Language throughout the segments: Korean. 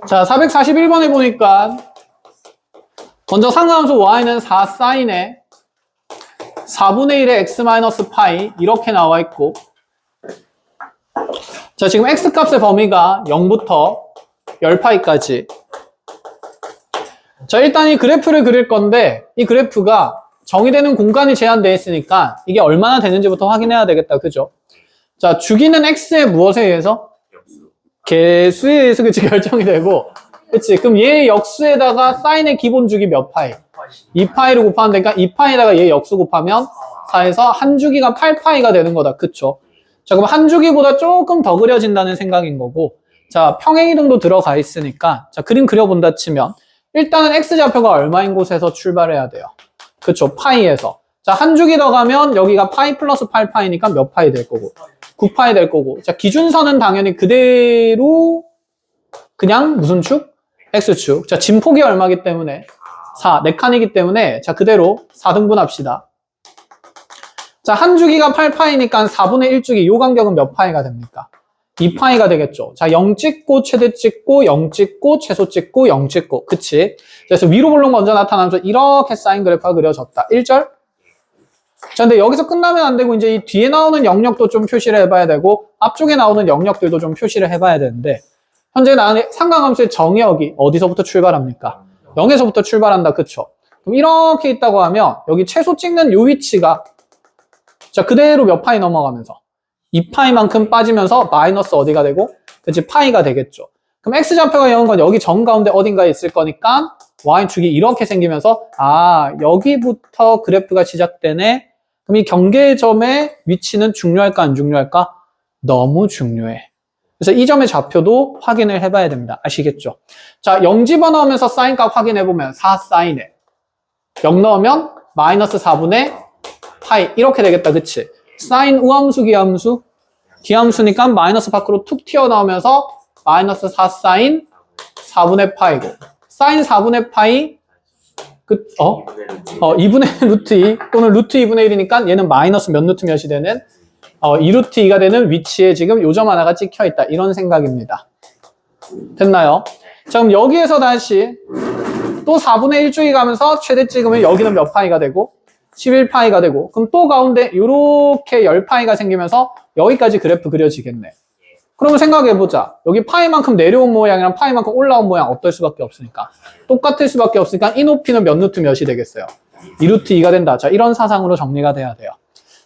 자, 441번에 보니까 먼저 상가함수 y는 4 사인에 4분의 1의 x 마이너스 파이 이렇게 나와 있고, 자, 지금 x 값의 범위가 0부터 10파이까지. 자, 일단 이 그래프를 그릴 건데 이 그래프가 정의되는 공간이 제한되어 있으니까 이게 얼마나 되는지부터 확인해야 되겠다. 그죠? 자, 주기는 x의 무엇에 의해서? 개수에 의해서 그치 결정이 되고, 그치? 그럼 얘 역수에다가 사인의 기본 주기 몇 파이? 2파이를 곱하면 되니까 2파이에다가 얘 역수 곱하면 4에서 한 주기가 8파이가 되는 거다. 그쵸? 자, 그럼 한 주기보다 조금 더 그려진다는 생각인 거고, 자, 평행이동도 들어가 있으니까, 자, 그림 그려본다 치면 일단은 x좌표가 얼마인 곳에서 출발해야 돼요? 그쵸? 파이에서. 자, 한 주기 더 가면 여기가 파이 플러스 8파이니까 몇 파이 될 거고? 9파이 될 거고. 자, 기준선은 당연히 그대로 그냥 무슨 축? x축. 자, 진폭이 얼마기 때문에? 4, 4칸이기 때문에 자, 그대로 4등분 합시다. 자, 한 주기가 8파이니까 4분의 1주기 요 간격은 몇 파이가 됩니까? 2파이가 되겠죠. 자, 0 찍고 최대 찍고 0 찍고 최소 찍고 0 찍고. 그치? 그래서 위로 볼록 먼저 나타나면서 이렇게 사인 그래프가 그려졌다. 1절? 자, 근데 여기서 끝나면 안 되고 이제 이 뒤에 나오는 영역도 좀 표시를 해봐야 되고 앞쪽에 나오는 영역들도 좀 표시를 해봐야 되는데, 현재 나는 상강함수의 정의역이 어디서부터 출발합니까? 0에서부터 출발한다. 그쵸? 그럼 이렇게 있다고 하면 여기 최소 찍는 요 위치가 자, 그대로 몇 파이 넘어가면서 2파이만큼 빠지면서 마이너스 어디가 되고? 그치? 파이가 되겠죠. 그럼 x좌표가 0은 건 여기 정 가운데 어딘가에 있을 거니까 y축이 이렇게 생기면서 아, 여기부터 그래프가 시작되네. 그럼 이 경계점의 위치는 중요할까 안 중요할까? 너무 중요해. 그래서 이 점의 좌표도 확인을 해봐야 됩니다. 아시겠죠? 자, 0 집어넣으면서 사인값 확인해보면 4 사인에 0 넣으면 마이너스 4분의 파이 이렇게 되겠다. 그치? 사인 우함수 기함수? 기함수니까 마이너스 밖으로 툭 튀어나오면서 마이너스 4 사인 4분의 파이고, 사인 4분의 파이 2분의 루트 2 또는 루트 2분의 1이니까 얘는 마이너스 몇 루트 몇이 되는 2루트 2가 되는 위치에 지금 요점 하나가 찍혀 있다. 이런 생각입니다. 됐나요? 자, 그럼 여기에서 다시 또 4분의 1주기 가면서 최대 찍으면 여기는 몇 파이가 되고 11파이가 되고, 그럼 또 가운데 이렇게 10파이가 생기면서 여기까지 그래프 그려지겠네. 그러면 생각해보자. 여기 파이만큼 내려온 모양이랑 파이만큼 올라온 모양 어떨 수밖에 없으니까 똑같을 수밖에 없으니까 이 높이는 몇 루트 몇이 되겠어요? 2루트 2가 된다. 자, 이런 사상으로 정리가 돼야 돼요.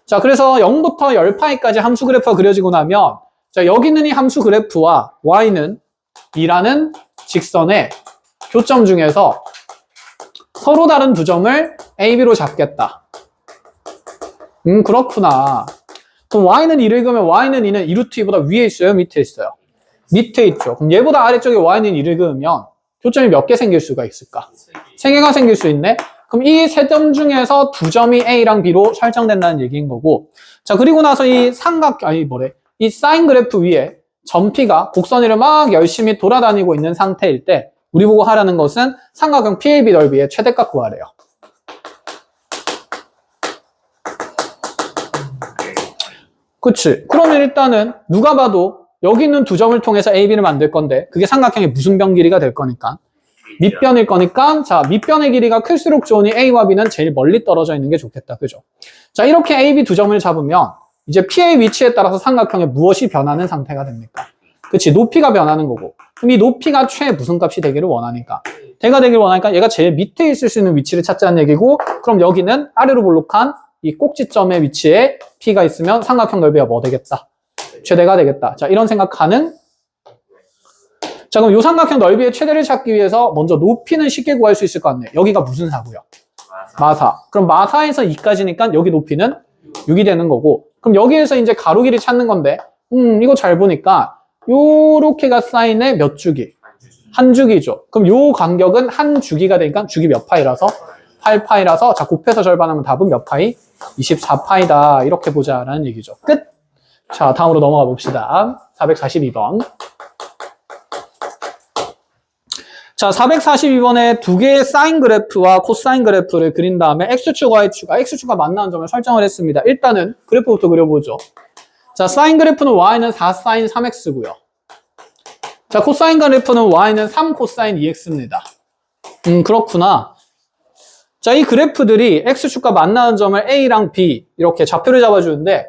자, 그래서 0부터 10파이까지 함수 그래프가 그려지고 나면 자, 여기 있는 이 함수 그래프와 y는 2라는 직선의 교점 중에서 서로 다른 두 점을 A, B로 잡겠다. 그렇구나. 그럼 y는 2를 그으면 y는 2는 2루트 2보다 위에 있어요? 밑에 있어요? 밑에 있죠. 그럼 얘보다 아래쪽에 y는 2를 그으면 교점이 몇 개 생길 수가 있을까? 3개가 생길 수 있네? 그럼 이 세 점 중에서 두 점이 A랑 B로 설정된다는 얘기인 거고, 자, 그리고 나서 이 이 사인 그래프 위에 점 P가 곡선 위를 막 열심히 돌아다니고 있는 상태일 때 우리 보고 하라는 것은 삼각형 PAB 넓이의 최대값 구하래요. 그치? 그러면 일단은 누가 봐도 여기 있는 두 점을 통해서 AB를 만들 건데 그게 삼각형의 무슨 변 길이가 될 거니까? 밑변일 거니까, 자, 밑변의 길이가 클수록 좋으니 A와 B는 제일 멀리 떨어져 있는 게 좋겠다. 그죠? 자, 이렇게 A, B 두 점을 잡으면 이제 P의 위치에 따라서 삼각형에 무엇이 변하는 상태가 됩니까? 그치? 높이가 변하는 거고. 그럼 이 높이가 최 무슨 값이 되기를 원하니까? 대가 되기를 원하니까 얘가 제일 밑에 있을 수 있는 위치를 찾자는 얘기고, 그럼 여기는 아래로 볼록한 이 꼭지점의 위치에 P가 있으면 삼각형 넓이가 뭐 되겠다? 최대가 되겠다. 자, 이런 생각 가능? 자, 그럼 요 삼각형 넓이의 최대를 찾기 위해서 먼저 높이는 쉽게 구할 수 있을 것 같네. 여기가 무슨 사고요? 마사. 그럼 마사에서 2까지니까 여기 높이는 6이 되는 거고, 그럼 여기에서 이제 가로 길이 찾는 건데, 이거 잘 보니까 요렇게가 사인의 몇 주기? 한 주기죠. 그럼 요 간격은 한 주기가 되니까 주기 몇 파이라서? 8파이라서 자, 곱해서 절반하면 답은 몇 파이? 24파이다. 이렇게 보자라는 얘기죠. 끝! 자, 다음으로 넘어가 봅시다. 442번. 자, 442번에 두 개의 사인 그래프와 코사인 그래프를 그린 다음에 X축과 Y축과 X축과 만나는 점을 설정을 했습니다. 일단은 그래프부터 그려보죠. 자, 사인 그래프는 Y는 4사인 3X고요. 자, 코사인 그래프는 Y는 3코사인 2X입니다. 그렇구나. 자, 이 그래프들이 X축과 만나는 점을 A랑 B 이렇게 좌표를 잡아주는데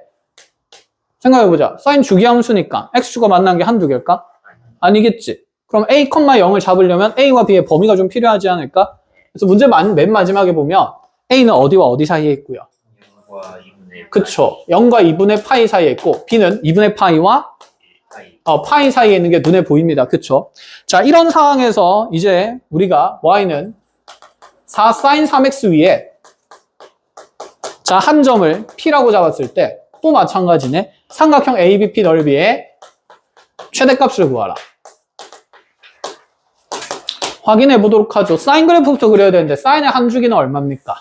생각해보자. 사인 주기함수니까 X축과 만나는 게 한두 개일까? 아니겠지. 그럼 A, 0을 잡으려면 A와 B의 범위가 좀 필요하지 않을까? 그래서 문제 맨 마지막에 보면 A는 어디와 어디 사이에 있고요. 0과 2분의 그쵸. 0과 2분의 파이 사이에 있고 B는 2분의 파이와 파이 사이에 있는 게 눈에 보입니다. 그쵸? 자, 이런 상황에서 이제 우리가 Y는 4sin 3x 위에 자, 한 점을 P라고 잡았을 때 또 마찬가지네. 삼각형 ABP 넓이의 최대값을 구하라. 확인해 보도록 하죠. 사인 그래프부터 그려야 되는데 사인의 한 주기는 얼마입니까?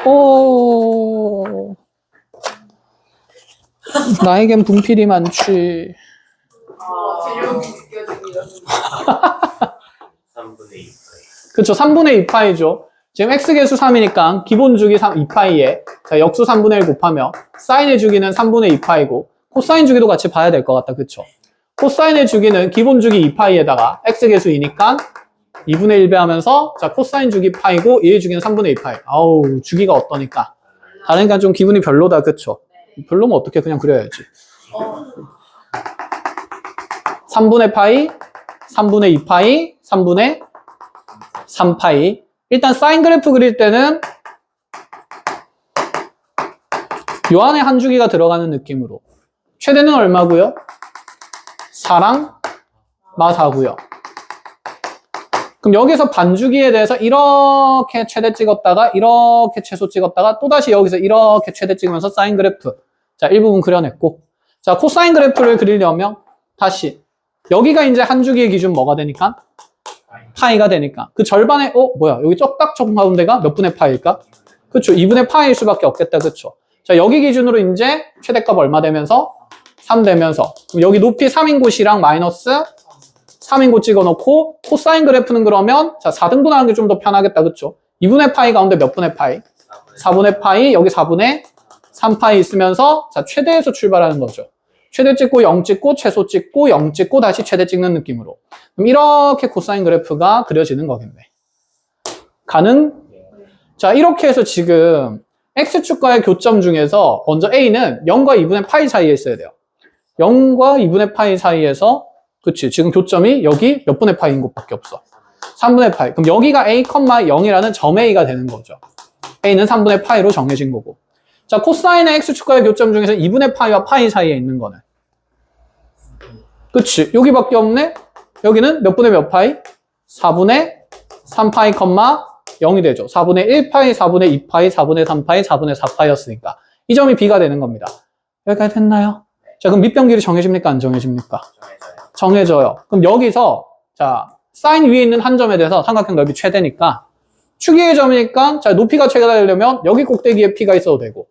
오, 나에겐 분필이 많지. 재료가 느껴집니다. 3분의 2파이. 그쵸, 3분의 2파이죠. 지금 x계수 3이니까 기본 주기 2파이에 자, 역수 3분의 1 곱하면 사인의 주기는 3분의 2파이고 코사인 주기도 같이 봐야 될 것 같다. 그쵸? 코사인의 주기는 기본 주기 2파이에다가 x계수 2니까 2분의 1 배하면서 자, 코사인 주기 파이고 얘의 주기는 3분의 2파이. 아우, 주기가 어떠니까? 다르니까 좀 기분이 별로다. 그쵸? 별로면 어떻게 그냥 그려야지. 3분의 파이, 3분의 2파이, 3분의 3파이. 일단 사인 그래프 그릴 때는 요 안에 한 주기가 들어가는 느낌으로 최대는 얼마고요? 4랑 마 4고요. 그럼 여기서 반주기에 대해서 이렇게 최대 찍었다가 이렇게 최소 찍었다가 또다시 여기서 이렇게 최대 찍으면서 사인 그래프 자, 일부분 그려냈고 자, 코사인 그래프를 그리려면 다시 여기가 이제 한 주기의 기준 뭐가 되니까? 파이가 되니까 그 절반에 뭐야 여기 딱 가운데가 몇 분의 파이일까? 그쵸, 2분의 파이일 수밖에 없겠다. 그쵸? 자, 여기 기준으로 이제 최대값 얼마 되면서 3 되면서 그럼 여기 높이 3인 곳이랑 마이너스 3인 곳 찍어놓고 코사인 그래프는 그러면 자, 4등분하는 게 좀 더 편하겠다. 그쵸? 2분의 파이 가운데 몇 분의 파이? 4분의 파이, 여기 4분의 3파이 있으면서 자, 최대에서 출발하는 거죠. 최대 찍고 0 찍고 최소 찍고 0 찍고 다시 최대 찍는 느낌으로. 그럼 이렇게 코사인 그래프가 그려지는 거겠네. 가능? 자, 이렇게 해서 지금 X축과의 교점 중에서 먼저 A는 0과 2분의 파이 사이에 있어야 돼요. 0과 2분의 파이 사이에서 그치, 지금 교점이 여기 몇 분의 파이인 것밖에 없어. 3분의 파이. 그럼 여기가 A, 0이라는 점 A가 되는 거죠. A는 3분의 파이로 정해진 거고. 자, 코사인의 X축과의 교점 중에서 2분의 파이와 파이 사이에 있는 거는 그치, 여기밖에 없네? 여기는 몇 분의 몇 파이? 4분의 3파이, 0이 되죠. 4분의 1파이, 4분의 2파이, 4분의 3파이, 4분의 4파이였으니까 이 점이 B가 되는 겁니다. 여기까지 됐나요? 자, 그럼 밑변 길이 정해집니까? 안 정해집니까? 정해져요. 그럼 여기서 자, 사인 위에 있는 한 점에 대해서 삼각형 넓이 최대니까 축이의 점이니까 자, 높이가 최대가 되려면 여기 꼭대기에 P가 있어도 되고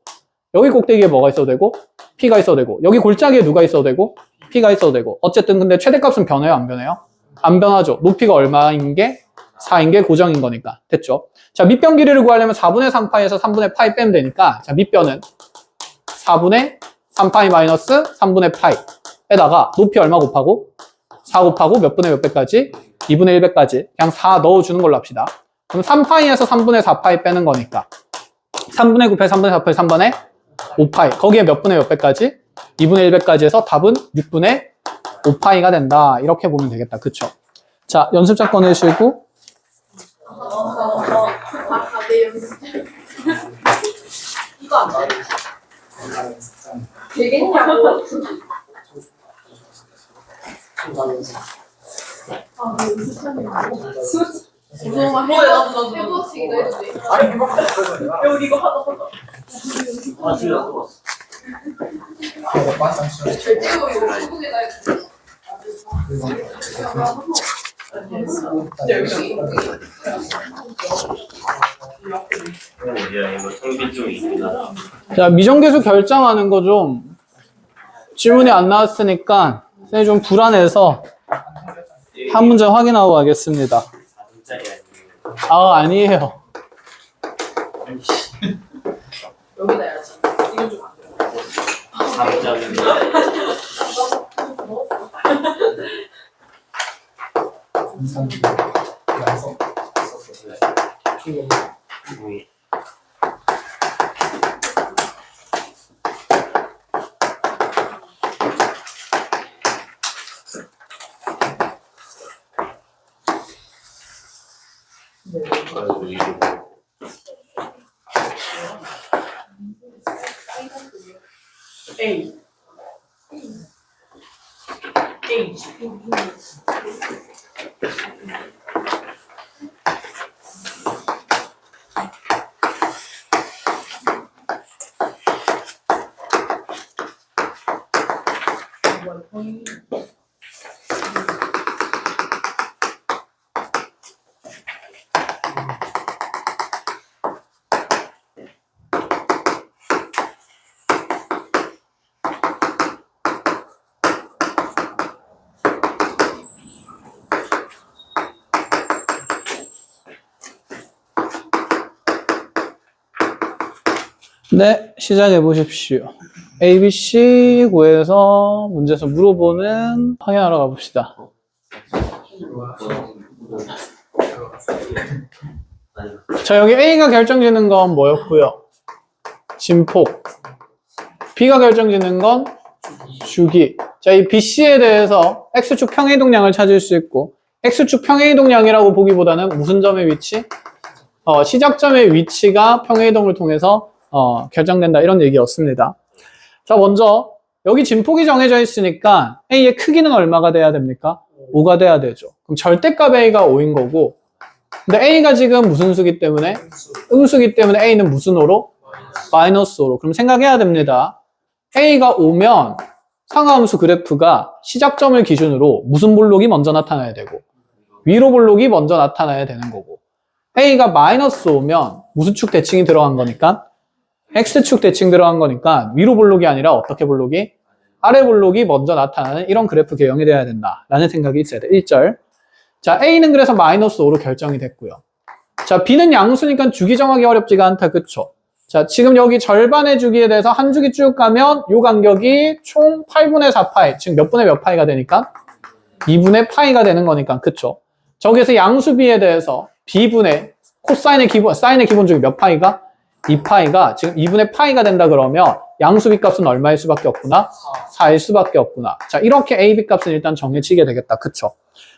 여기 꼭대기에 뭐가 있어도 되고 P가 있어도 되고 여기 골짜기에 누가 있어도 되고 P가 있어도 되고 어쨌든 근데 최대값은 변해요? 안 변해요? 안 변하죠. 높이가 얼마인 게 4인 게 고정인 거니까. 됐죠? 자, 밑변 길이를 구하려면 4분의 3파이에서 3분의 파이 빼면 되니까 자, 밑변은 4분의 3파이 마이너스 3분의 파이 에다가 높이 얼마 곱하고 4 곱하고 몇 분의 몇 배까지? 2분의 1배까지 그냥 4 넣어주는 걸로 합시다. 그럼 3파이에서 3분의 4파이 빼는 거니까 3분의 9파이 3분의 4파이 3분의 5파이 거기에 몇 분의 몇 배까지? 2분의 1배까지 해서 답은 6분의 5파이가 된다. 이렇게 보면 되겠다. 그쵸? 자, 연습자 꺼내시고 네, 연습. 이거 안 돼. 되겠냐고. 나도 해보시기도 해도 돼. 아니, 여기 이거 하다. 아, 지금 나도 봤어. 이거 중국에다 야, 이거 성빈 좀 있구나. 자, 미정계수 결정하는 거 좀 질문이 안 나왔으니까 좀 불안해서 한 문제 확인하고 가겠습니다. 4분짜리 아니에요. 아, 아니에요. 여기다 해야지. 이건 좀안 돼. 4분짜리. A. 네, 시작해 보십시오. ABC 구에서 문제에서 물어보는 확인하러 가봅시다. 자, 여기 A가 결정지는 건 뭐였고요? 진폭. B가 결정지는 건 주기. 자, 이 BC에 대해서 X축 평행이동량을 찾을 수 있고, X축 평행이동량이라고 보기보다는 무슨 점의 위치? 시작점의 위치가 평행이동을 통해서 결정된다, 이런 얘기였습니다. 자, 먼저 여기 진폭이 정해져 있으니까 A의 크기는 얼마가 돼야 됩니까? 5가 돼야 되죠. 그럼 절대값 A가 5인 거고, 근데 A가 지금 무슨 수기 때문에? 음수기 때문에 A는 무슨 5로? 마이너스 5로. 그럼 생각해야 됩니다. A가 5면 상하함수 그래프가 시작점을 기준으로 무슨 볼록이 먼저 나타나야 되고, 위로 볼록이 먼저 나타나야 되는 거고, A가 마이너스 5면 무슨 축 대칭이 들어간 거니까? X축 대칭 들어간 거니까 위로 볼록이 아니라 어떻게 볼록이? 아래 볼록이 먼저 나타나는 이런 그래프 개형이 돼야 된다라는 생각이 있어야 돼. 1절. 자, A는 그래서 마이너스 5로 결정이 됐고요. 자, B는 양수니까 주기 정하기 어렵지가 않다. 그쵸? 자, 지금 여기 절반의 주기에 대해서 한 주기 쭉 가면 요 간격이 총 8분의 4파이, 즉 몇 분의 몇 파이가 되니까? 2분의 파이가 되는 거니까. 그쵸? 저기에서 양수 B에 대해서 B분의 코사인의 기본, 사인의 기본 주기 몇 파이가? 2파이가 지금 2분의 파이가 된다 그러면 양수비 값은 얼마일 수밖에 없구나? 4일 수밖에 없구나. 자, 이렇게 AB 값은 일단 정해지게 되겠다. 그쵸?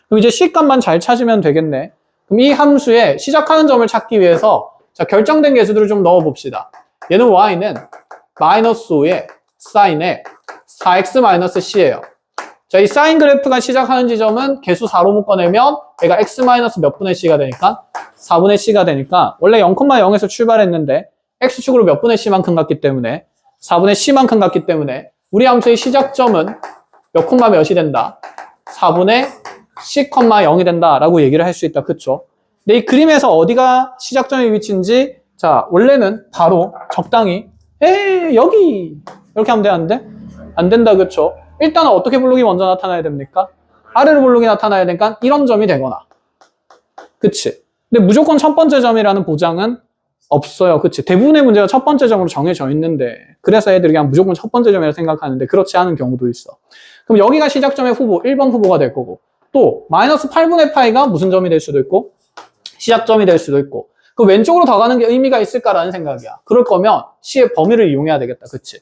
그럼 이제 C 값만 잘 찾으면 되겠네. 그럼 이 함수에 시작하는 점을 찾기 위해서 자, 결정된 개수들을 좀 넣어봅시다. 얘는 Y는 마이너스 5에 사인에 4x-c예요. 자, 이 사인 그래프가 시작하는 지점은 개수 4로 묶어내면 얘가 x 마이너스 몇 분의 c가 되니까 4분의 c가 되니까 원래 0,0에서 출발했는데 x축으로 몇 분의 c만큼 갔기 때문에 4분의 c만큼 갔기 때문에 우리 함수의 시작점은 몇 콤마 몇이 된다? 4분의 c, 0이 된다라고 얘기를 할 수 있다. 그쵸? 근데 이 그림에서 어디가 시작점의 위치인지 자, 원래는 바로 적당히 여기 이렇게 하면 되는데 안 된다. 그쵸? 일단은 어떻게 볼록이 먼저 나타나야 됩니까? 아래로 볼록이 나타나야 되니까 이런 점이 되거나. 그치? 근데 무조건 첫 번째 점이라는 보장은 없어요. 그치? 대부분의 문제가 첫 번째 점으로 정해져 있는데 그래서 애들이 그냥 무조건 첫 번째 점이라 생각하는데 그렇지 않은 경우도 있어. 그럼 여기가 시작점의 후보, 1번 후보가 될 거고 또 마이너스 8분의 파이가 무슨 점이 될 수도 있고 시작점이 될 수도 있고 그 왼쪽으로 더 가는 게 의미가 있을까라는 생각이야. 그럴 거면 C의 범위를 이용해야 되겠다. 그치?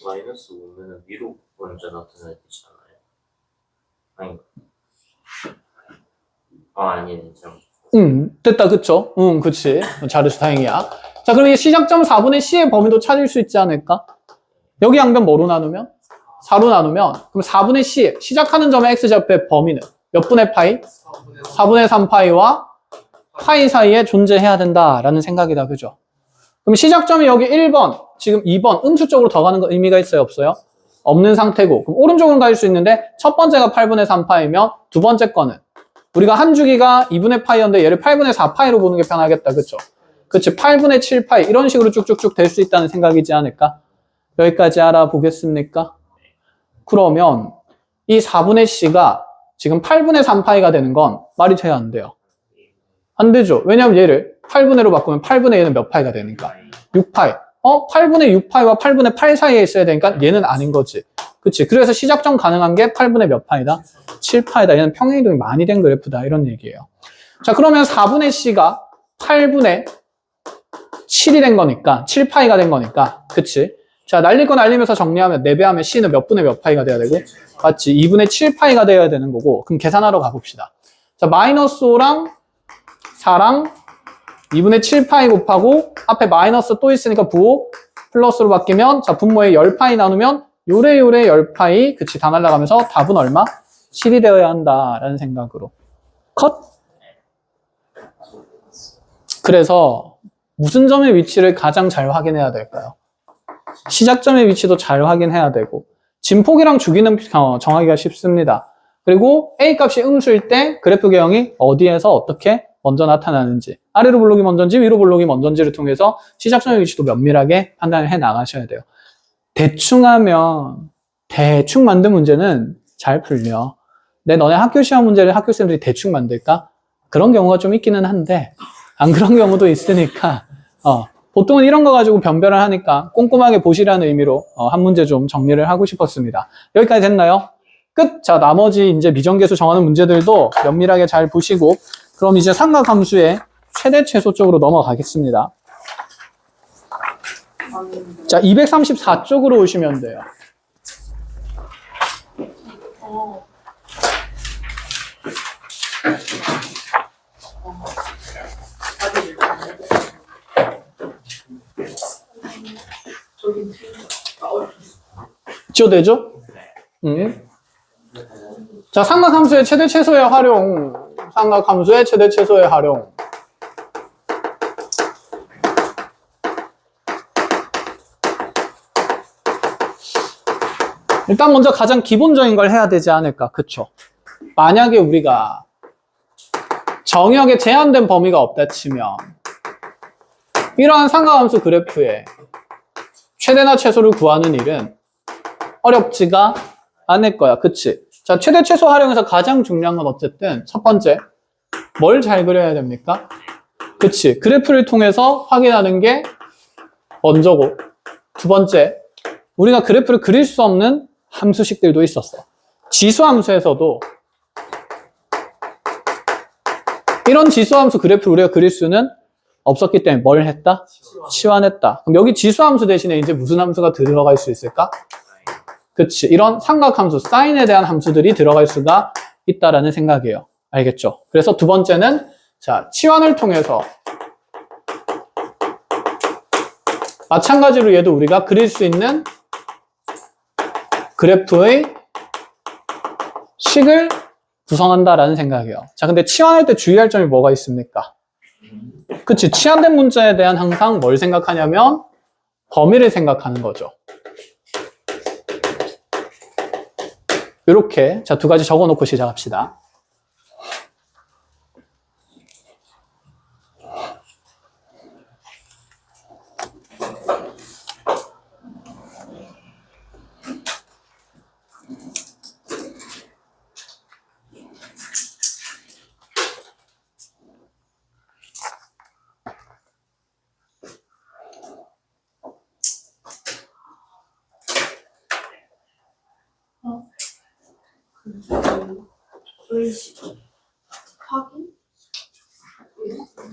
마이너스 5면 위로 먼저 나타나야 되지 않아요? 아닌가? 아니네. 됐다. 그쵸? 그치. 잘해서 다행이야. 자, 그럼 이 시작점 4분의 C의 범위도 찾을 수 있지 않을까? 여기 양변 뭐로 나누면? 4로 나누면 그럼 4분의 C 시작하는 점의 X좌표의 범위는 몇 분의 파이? 4분의 3파이와 파이 사이에 존재해야 된다라는 생각이다. 그죠? 그럼 시작점이 여기 1번, 지금 2번 음수 쪽으로 더 가는 거 의미가 있어요? 없어요? 없는 상태고 그럼 오른쪽으로 갈 수 있는데 첫 번째가 8분의 3파이면 두 번째 거는 우리가 한 주기가 2분의 파이였는데 얘를 8분의 4파이로 보는 게 편하겠다. 그쵸? 그치? 8분의 7파이 이런 식으로 쭉쭉쭉 될 수 있다는 생각이지 않을까? 여기까지 알아보겠습니까? 그러면 이 4분의 C가 지금 8분의 3파이가 되는 건 말이 돼야 안 돼요? 안 되죠. 왜냐면 얘를 8분의로 바꾸면 8분의 얘는 몇 파이가 되니까? 6파이. 8분의 6파이와 8분의 8 사이에 있어야 되니까 얘는 아닌 거지. 그치? 그래서 시작점 가능한 게 8분의 몇 파이다? 7파이다. 얘는 평행이동이 많이 된 그래프다. 이런 얘기예요. 자, 그러면 4분의 C가 8분의 7이 된 거니까, 7파이가 된 거니까, 그치? 자, 날릴 거 날리면서 정리하면 4배하면 C는 몇 분의 몇 파이가 돼야 되고, 맞지? 2분의 7파이가 돼야 되는 거고, 그럼 계산하러 가봅시다. 자, 마이너스 5랑 4랑 2분의 7파이 곱하고, 앞에 마이너스 또 있으니까 부호 플러스로 바뀌면, 자, 분모에 10파이 나누면, 요래 10파이, 그치? 다 날라가면서 답은 얼마? 7이 되어야 한다라는 생각으로. 컷? 그래서 무슨 점의 위치를 가장 잘 확인해야 될까요? 시작점의 위치도 잘 확인해야 되고 진폭이랑 주기는 정하기가 쉽습니다. 그리고 A 값이 음수일 때 그래프 개형이 어디에서 어떻게 먼저 나타나는지 아래로 볼록이 먼저인지 위로 볼록이 먼저인지를 통해서 시작점의 위치도 면밀하게 판단을 해 나가셔야 돼요. 대충 하면 대충 만든 문제는 잘 풀려. 너네 학교 시험 문제를 학교생들이 대충 만들까? 그런 경우가 좀 있기는 한데 안 그런 경우도 있으니까 보통은 이런 거 가지고 변별을 하니까 꼼꼼하게 보시라는 의미로 한 문제 좀 정리를 하고 싶었습니다. 여기까지 됐나요? 끝! 자, 나머지 이제 미정계수 정하는 문제들도 면밀하게 잘 보시고 그럼 이제 삼각함수의 최대 최소 쪽으로 넘어가겠습니다. 자, 234쪽으로 오시면 돼요. 지워되죠? 자, 삼각함수의 최대 최소의 활용. 삼각함수의 최대 최소의 활용. 일단 먼저 가장 기본적인 걸 해야 되지 않을까. 그쵸? 만약에 우리가 정역에 제한된 범위가 없다 치면 이러한 삼각함수 그래프에 최대나 최소를 구하는 일은 어렵지가 않을 거야. 그치? 자, 최대 최소 활용에서 가장 중요한 건 어쨌든 첫 번째, 뭘 잘 그려야 됩니까? 그치? 그래프를 통해서 확인하는 게 먼저고 두 번째, 우리가 그래프를 그릴 수 없는 함수식들도 있었어. 지수함수에서도 이런 지수함수 그래프를 우리가 그릴 수는 없었기 때문에 뭘 했다? 치환했다. 그럼 여기 지수함수 대신에 이제 무슨 함수가 들어갈 수 있을까? 그치. 이런 삼각함수, 사인에 대한 함수들이 들어갈 수가 있다라는 생각이에요. 알겠죠? 그래서 두 번째는, 자, 치환을 통해서 마찬가지로 얘도 우리가 그릴 수 있는 그래프의 식을 구성한다라는 생각이에요. 자, 근데 치환할 때 주의할 점이 뭐가 있습니까? 그치. 치환된 문자에 대한 항상 뭘 생각하냐면 범위를 생각하는 거죠. 이렇게 자, 두 가지 적어놓고 시작합시다.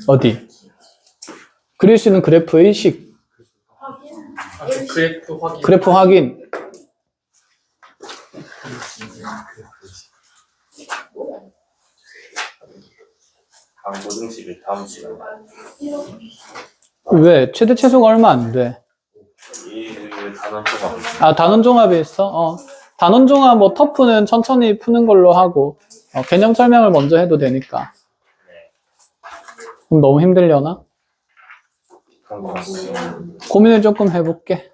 어디? 그릴 수 있는 그래프의 식. 그래프 확인. 다음 고등식을 다음 시간에. 왜? 최대 최소가 얼마 안 돼. 이 단원 조각. 아, 단원 종합이 있어? 단원 종합 뭐 터프는 천천히 푸는 걸로 하고 개념 설명을 먼저 해도 되니까. 그럼 너무 힘들려나? 그런 거 같습니다. 고민을 조금 해볼게.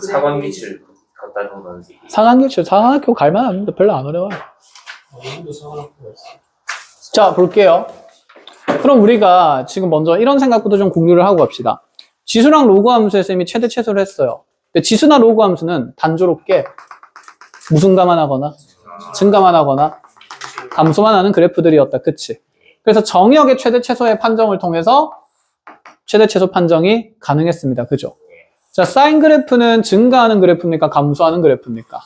상환기출 갖다 놓는 게. 상한기출, 상한학교 갈만합니다. 별로 안 어려워요. 자, 볼게요. 그럼 우리가 지금 먼저 이런 생각부터 좀 공유를 하고 갑시다. 지수랑 로그 함수에서 이미 최대 최소를 했어요. 근데 지수나 로그 함수는 단조롭게 무슨 감안하거나 증가만 하거나 감소만 하는 그래프들이었다. 그치? 그래서 정의역의 최대 최소의 판정을 통해서 최대 최소 판정이 가능했습니다. 그죠? 자, 사인 그래프는 증가하는 그래프입니까? 감소하는 그래프입니까?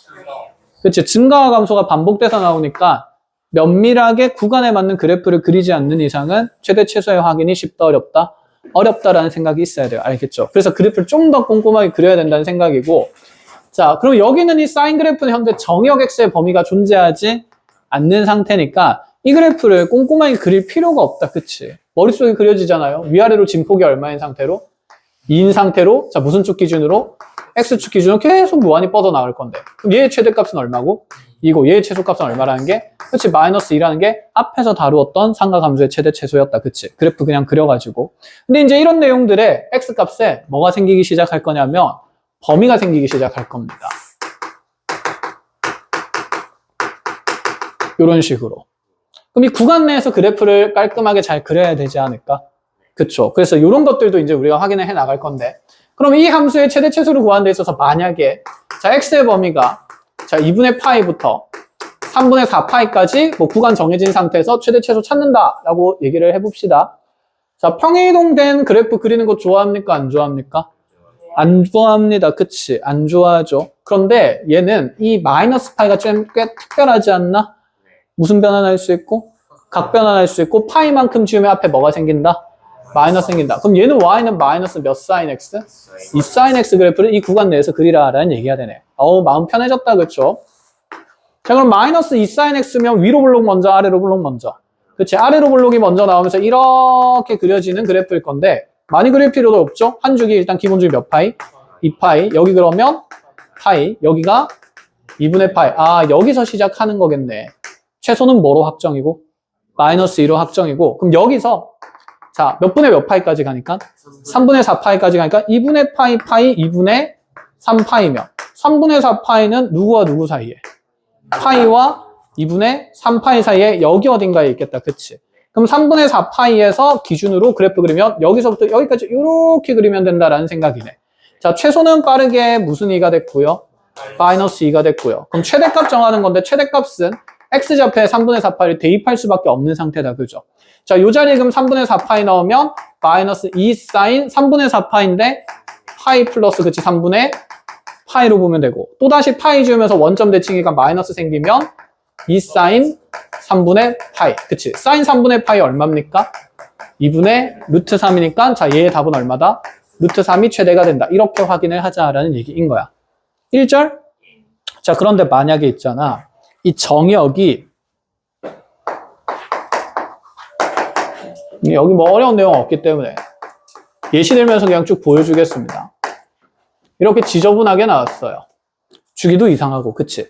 그치? 증가와 감소가 반복돼서 나오니까 면밀하게 구간에 맞는 그래프를 그리지 않는 이상은 최대 최소의 확인이 쉽다, 어렵다? 어렵다라는 생각이 있어야 돼요. 알겠죠? 그래서 그래프를 좀 더 꼼꼼하게 그려야 된다는 생각이고, 자, 그럼 여기는 이 사인 그래프는 현재 정의역 X의 범위가 존재하지 않는 상태니까 이 그래프를 꼼꼼하게 그릴 필요가 없다. 그치? 머릿속에 그려지잖아요. 위아래로 진폭이 얼마인 상태로? 2인 상태로, 자, 무슨 축 기준으로? X축 기준으로 계속 무한히 뻗어나갈 건데. 그럼 얘의 최대값은 얼마고? 이고 얘의 최소값은 얼마라는 게? 그치? 마이너스 2라는 게 앞에서 다루었던 상가감소의 최대 최소였다. 그치? 그래프 그냥 그려가지고. 근데 이제 이런 내용들에 X값에 뭐가 생기기 시작할 거냐면 범위가 생기기 시작할 겁니다. 이런 식으로. 그럼 이 구간 내에서 그래프를 깔끔하게 잘 그려야 되지 않을까? 그쵸? 그래서 이런 것들도 이제 우리가 확인을 해 나갈 건데, 그럼 이 함수의 최대 최소를 구하는 데 있어서 만약에 자 x의 범위가 자 2분의 파이부터 3분의 4파이까지 뭐 구간 정해진 상태에서 최대 최소 찾는다라고 얘기를 해봅시다. 자, 평행이동된 그래프 그리는 거 좋아합니까? 안 좋아합니까? 안 좋아합니다. 그치? 안 좋아하죠. 그런데 얘는 이 마이너스 파이가 좀 꽤 특별하지 않나? 무슨 변환할 수 있고? 각 변환할 수 있고 파이만큼 지우면 앞에 뭐가 생긴다? 마이너스 생긴다. 그럼 얘는 y는 마이너스 몇 사인 x? 2 사인 x 그래프를 이 구간 내에서 그리라라는 얘기가 되네. 마음 편해졌다. 그쵸? 자, 그럼 마이너스 2 사인 x면 위로 블록 먼저, 아래로 블록 먼저. 그치? 아래로 블록이 먼저 나오면서 이렇게 그려지는 그래프일 건데 많이 그릴 필요도 없죠? 한 줄기 일단 기본 줄기 몇 파이? 2파이. 여기 그러면 파이. 여기가 2분의 파이. 아, 여기서 시작하는 거겠네. 최소는 뭐로 확정이고? 마이너스 2로 확정이고. 그럼 여기서 자, 몇 분의 몇 파이까지 가니까? 3분의 4파이까지 가니까 2분의 파이 파이 2분의 3파이면 3분의 4파이는 누구와 누구 사이에? 파이와 2분의 3파이 사이에 여기 어딘가에 있겠다. 그치? 그럼 3분의 4파이에서 기준으로 그래프 그리면 여기서부터 여기까지 이렇게 그리면 된다라는 생각이네. 자, 최소는 빠르게 무슨 2가 됐고요? 마이너스 2가 됐고요. 그럼 최대값 정하는 건데 최대값은 x좌표에 3분의 4파이를 대입할 수밖에 없는 상태다. 그죠? 자, 요 자리에 그럼 3분의 4파이 넣으면 마이너스 2 사인 3분의 4파인데 파이 플러스 그치 3분의 파이로 보면 되고 또다시 파이 지우면서 원점 대칭이니까 마이너스 생기면 2 사인 3분의 파이 그치 사인 3분의 파이 얼마입니까? 2분의 루트 3이니까 자 얘의 답은 얼마다? 루트 3이 최대가 된다. 이렇게 확인을 하자라는 얘기인 거야. 1절? 자, 그런데 만약에 있잖아 이 정의역이 여기 뭐 어려운 내용 없기 때문에 예시 들면서 그냥 쭉 보여주겠습니다. 이렇게 지저분하게 나왔어요. 주기도 이상하고, 그치?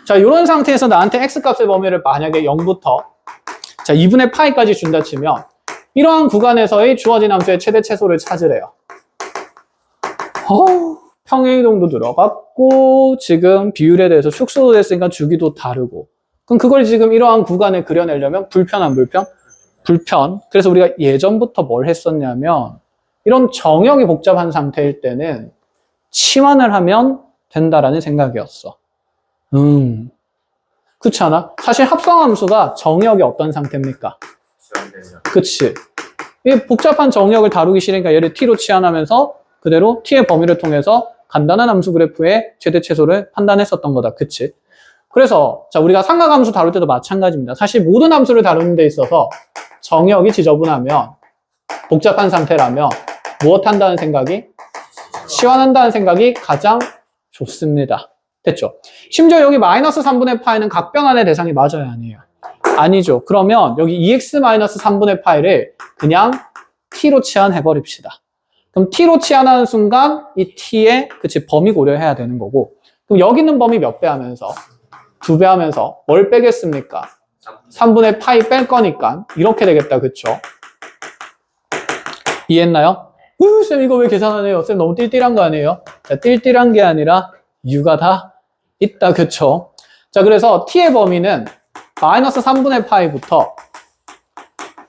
자, 이런 상태에서 나한테 x값의 범위를 만약에 0부터 자 2분의 파이까지 준다 치면 이러한 구간에서의 주어진 함수의 최대 최소를 찾으래요. 평행이동도 들어갔고 지금 비율에 대해서 축소도 됐으니까 주기도 다르고 그럼 그걸 지금 이러한 구간에 그려내려면 불편 안 불편? 불편. 그래서 우리가 예전부터 뭘 했었냐면 이런 정역이 복잡한 상태일 때는 치환을 하면 된다라는 생각이었어. 그렇지 않아? 사실 합성함수가 정역이 어떤 상태입니까? 그치? 이 복잡한 정역을 다루기 싫으니까 얘를 t로 치환하면서 그대로 t의 범위를 통해서 간단한 함수 그래프의 최대 최소를 판단했었던 거다. 그치? 그래서 자 우리가 삼각함수 다룰 때도 마찬가지입니다. 사실 모든 함수를 다루는 데 있어서 정역이 지저분하면 복잡한 상태라면 무엇 한다는 생각이? 치환한다는 생각이 가장 좋습니다. 됐죠? 심지어 여기 마이너스 3분의 파이는 각 변환의 대상이 맞아요? 아니에요? 아니죠. 그러면 여기 2x-3분의 파이를 그냥 t로 치환해버립시다. 그럼 t로 치환하는 순간 이 t의 그치 범위 고려해야 되는 거고 그럼 여기 있는 범위 몇 배 하면서? 2배 하면서 뭘 빼겠습니까? 3분의 파이 뺄 거니까 이렇게 되겠다. 그쵸? 이해했나요? 쌤 이거 왜 계산하네요? 쌤 너무 띨띨한 거 아니에요? 자, 띨띨한 게 아니라 이유가 다 있다. 그쵸? 자, 그래서 t의 범위는 마이너스 3분의 파이부터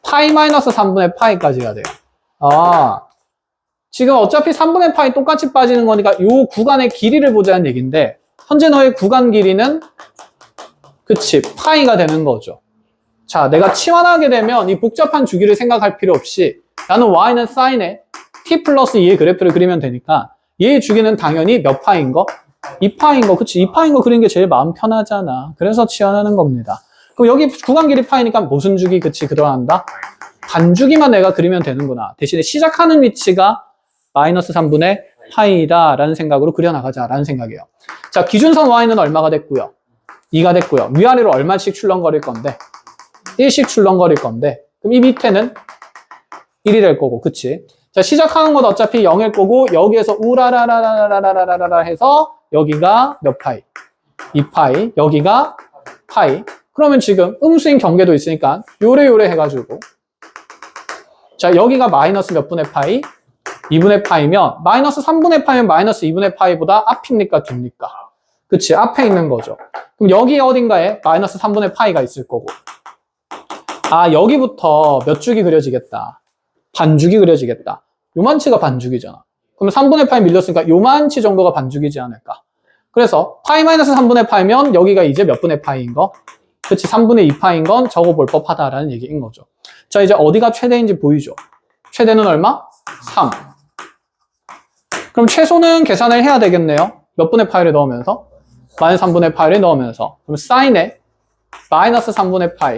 파이 마이너스 3분의 파이까지가 돼요. 아, 지금 어차피 3분의 파이 똑같이 빠지는 거니까 이 구간의 길이를 보자는 얘기인데 현재 너의 구간 길이는 그치, 파이가 되는 거죠. 자, 내가 치환하게 되면 이 복잡한 주기를 생각할 필요 없이 나는 y는 사인에 t 플러스 2의 그래프를 그리면 되니까 얘의 주기는 당연히 몇 파인 거? 2파인 거. 그치, 2파인 거 그리는 게 제일 마음 편하잖아. 그래서 치환하는 겁니다. 그럼 여기 구간 길이 파이니까 무슨 주기? 그치, 그러한다? 반주기만 내가 그리면 되는구나. 대신에 시작하는 위치가 마이너스 3분의 파이다 라는 생각으로 그려나가자 라는 생각이에요. 자, 기준선 y는 얼마가 됐고요? 2가 됐고요. 위아래로 얼마씩 출렁거릴 건데? 1씩 출렁거릴 건데, 그럼 이 밑에는 1이 될 거고, 그치? 자, 시작하는 건 어차피 0일 거고, 여기에서 우라라라라라라라라 해서 여기가 몇 파이? 2파이, 여기가 파이. 그러면 지금 음수인 경계도 있으니까 요래 해가지고, 자, 여기가 마이너스 몇 분의 파이? 2분의 파이면 마이너스 3분의 파이면 마이너스 2분의 파이보다 앞입니까? 뒤입니까? 그치, 앞에 있는 거죠. 그럼 여기 어딘가에 마이너스 3분의 파이가 있을 거고, 아, 여기부터 몇 주기 그려지겠다. 반주기 그려지겠다. 요만치가 반주기잖아. 그럼 3분의 파이 밀렸으니까 요만치 정도가 반주기지 않을까. 그래서 파이 마이너스 3분의 파이면 여기가 이제 몇 분의 파이인 거? 그치, 3분의 2파인 건 적어볼 법하다라는 얘기인 거죠. 자, 이제 어디가 최대인지 보이죠? 최대는 얼마? 3. 그럼 최소는 계산을 해야 되겠네요. 몇 분의 파이를 넣으면서? 마이너스 3분의 파이를 넣으면서. 그럼 사인에 마이너스 3분의 파이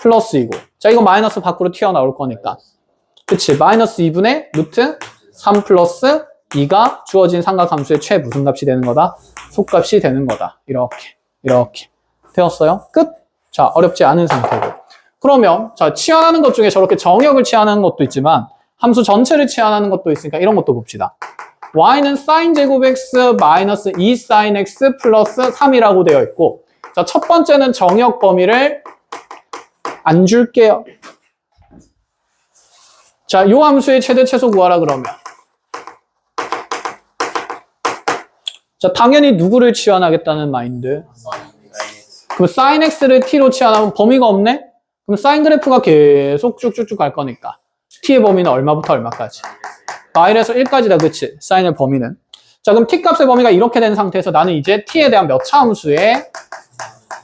플러스 2고. 자, 이거 마이너스 밖으로 튀어나올 거니까. 그치, 마이너스 2분의 루트 3 플러스 2가 주어진 삼각함수의 최 무슨 값이 되는 거다? 속값이 되는 거다. 이렇게 되었어요. 끝. 자, 어렵지 않은 상태고. 그러면 자, 치환하는 것 중에 저렇게 정역을 치환하는 것도 있지만 함수 전체를 치환하는 것도 있으니까 이런 것도 봅시다. y는 sin 제곱 x 마이너스 2 sin x 플러스 3이라고 되어 있고, 자, 첫 번째는 정역 범위를 안 줄게요. 자, 요 함수의 최대 최소 구하라 그러면. 자, 당연히 누구를 치환하겠다는 마인드? 그럼 sin x를 t로 치환하면 범위가 없네? 그럼 사인 그래프가 계속 쭉쭉쭉 갈 거니까 t의 범위는 얼마부터 얼마까지? 마일에서 1까지다, 그치? 사인의 범위는. 자, 그럼 t 값의 범위가 이렇게 된 상태에서 나는 이제 t에 대한 몇 차 함수의,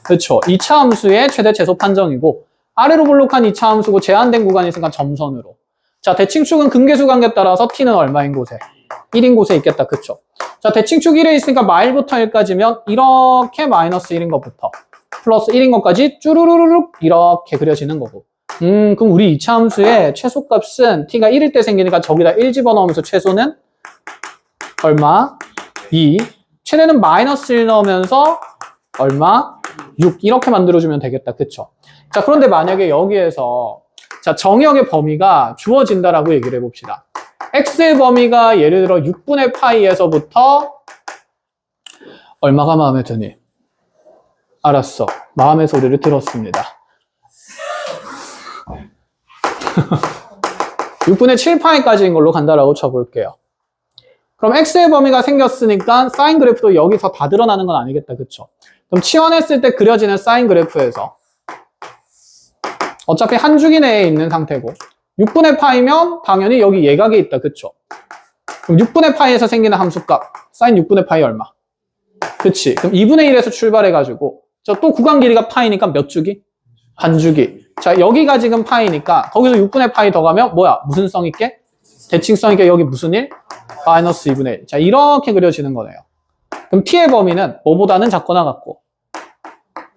그렇죠, 2차 함수의 최대 최소 판정이고, 아래로 볼록한 2차 함수고 제한된 구간이 있으니까 점선으로. 자, 대칭축은 근계수 관계에 따라서 t는 얼마인 곳에? 1인 곳에 있겠다, 그쵸? 자, 대칭축 1에 있으니까 마일부터 1까지면 이렇게 마이너스 1인 것부터 플러스 1인 것까지 쭈루루루룩 이렇게 그려지는 거고. 그럼 우리 2차 함수의 최소값은 t가 1일 때 생기니까 저기다 1 집어넣으면서 최소는 얼마? 2. 최대는 마이너스 1 넣으면서 얼마? 6. 이렇게 만들어주면 되겠다. 그쵸? 자, 그런데 만약에 여기에서 자, 정역의 범위가 주어진다라고 얘기를 해봅시다. x의 범위가 예를 들어 6분의 파이에서부터 얼마가 마음에 드니? 알았어. 마음의 소리를 들었습니다. 6분의 7파이까지인 걸로 간다라고 쳐볼게요. 그럼 x의 범위가 생겼으니까 사인 그래프도 여기서 다 드러나는 건 아니겠다. 그쵸? 그럼 치환했을 때 그려지는 사인 그래프에서 어차피 한 주기 내에 있는 상태고 6분의 파이면 당연히 여기 예각에 있다. 그쵸? 그럼 6분의 파이에서 생기는 함수값 사인 6분의 파이 얼마? 그치? 그럼 2분의 1에서 출발해가지고 저 또 구간 길이가 파이니까 몇 주기? 한 주기. 자, 여기가 지금 파이니까 거기서 6분의 파이 더 가면 뭐야? 무슨 성 있게? 대칭성 있게 여기 무슨 1? 마이너스 2분의 1. 자, 이렇게 그려지는 거네요. 그럼 t의 범위는 5보다는 작거나 같고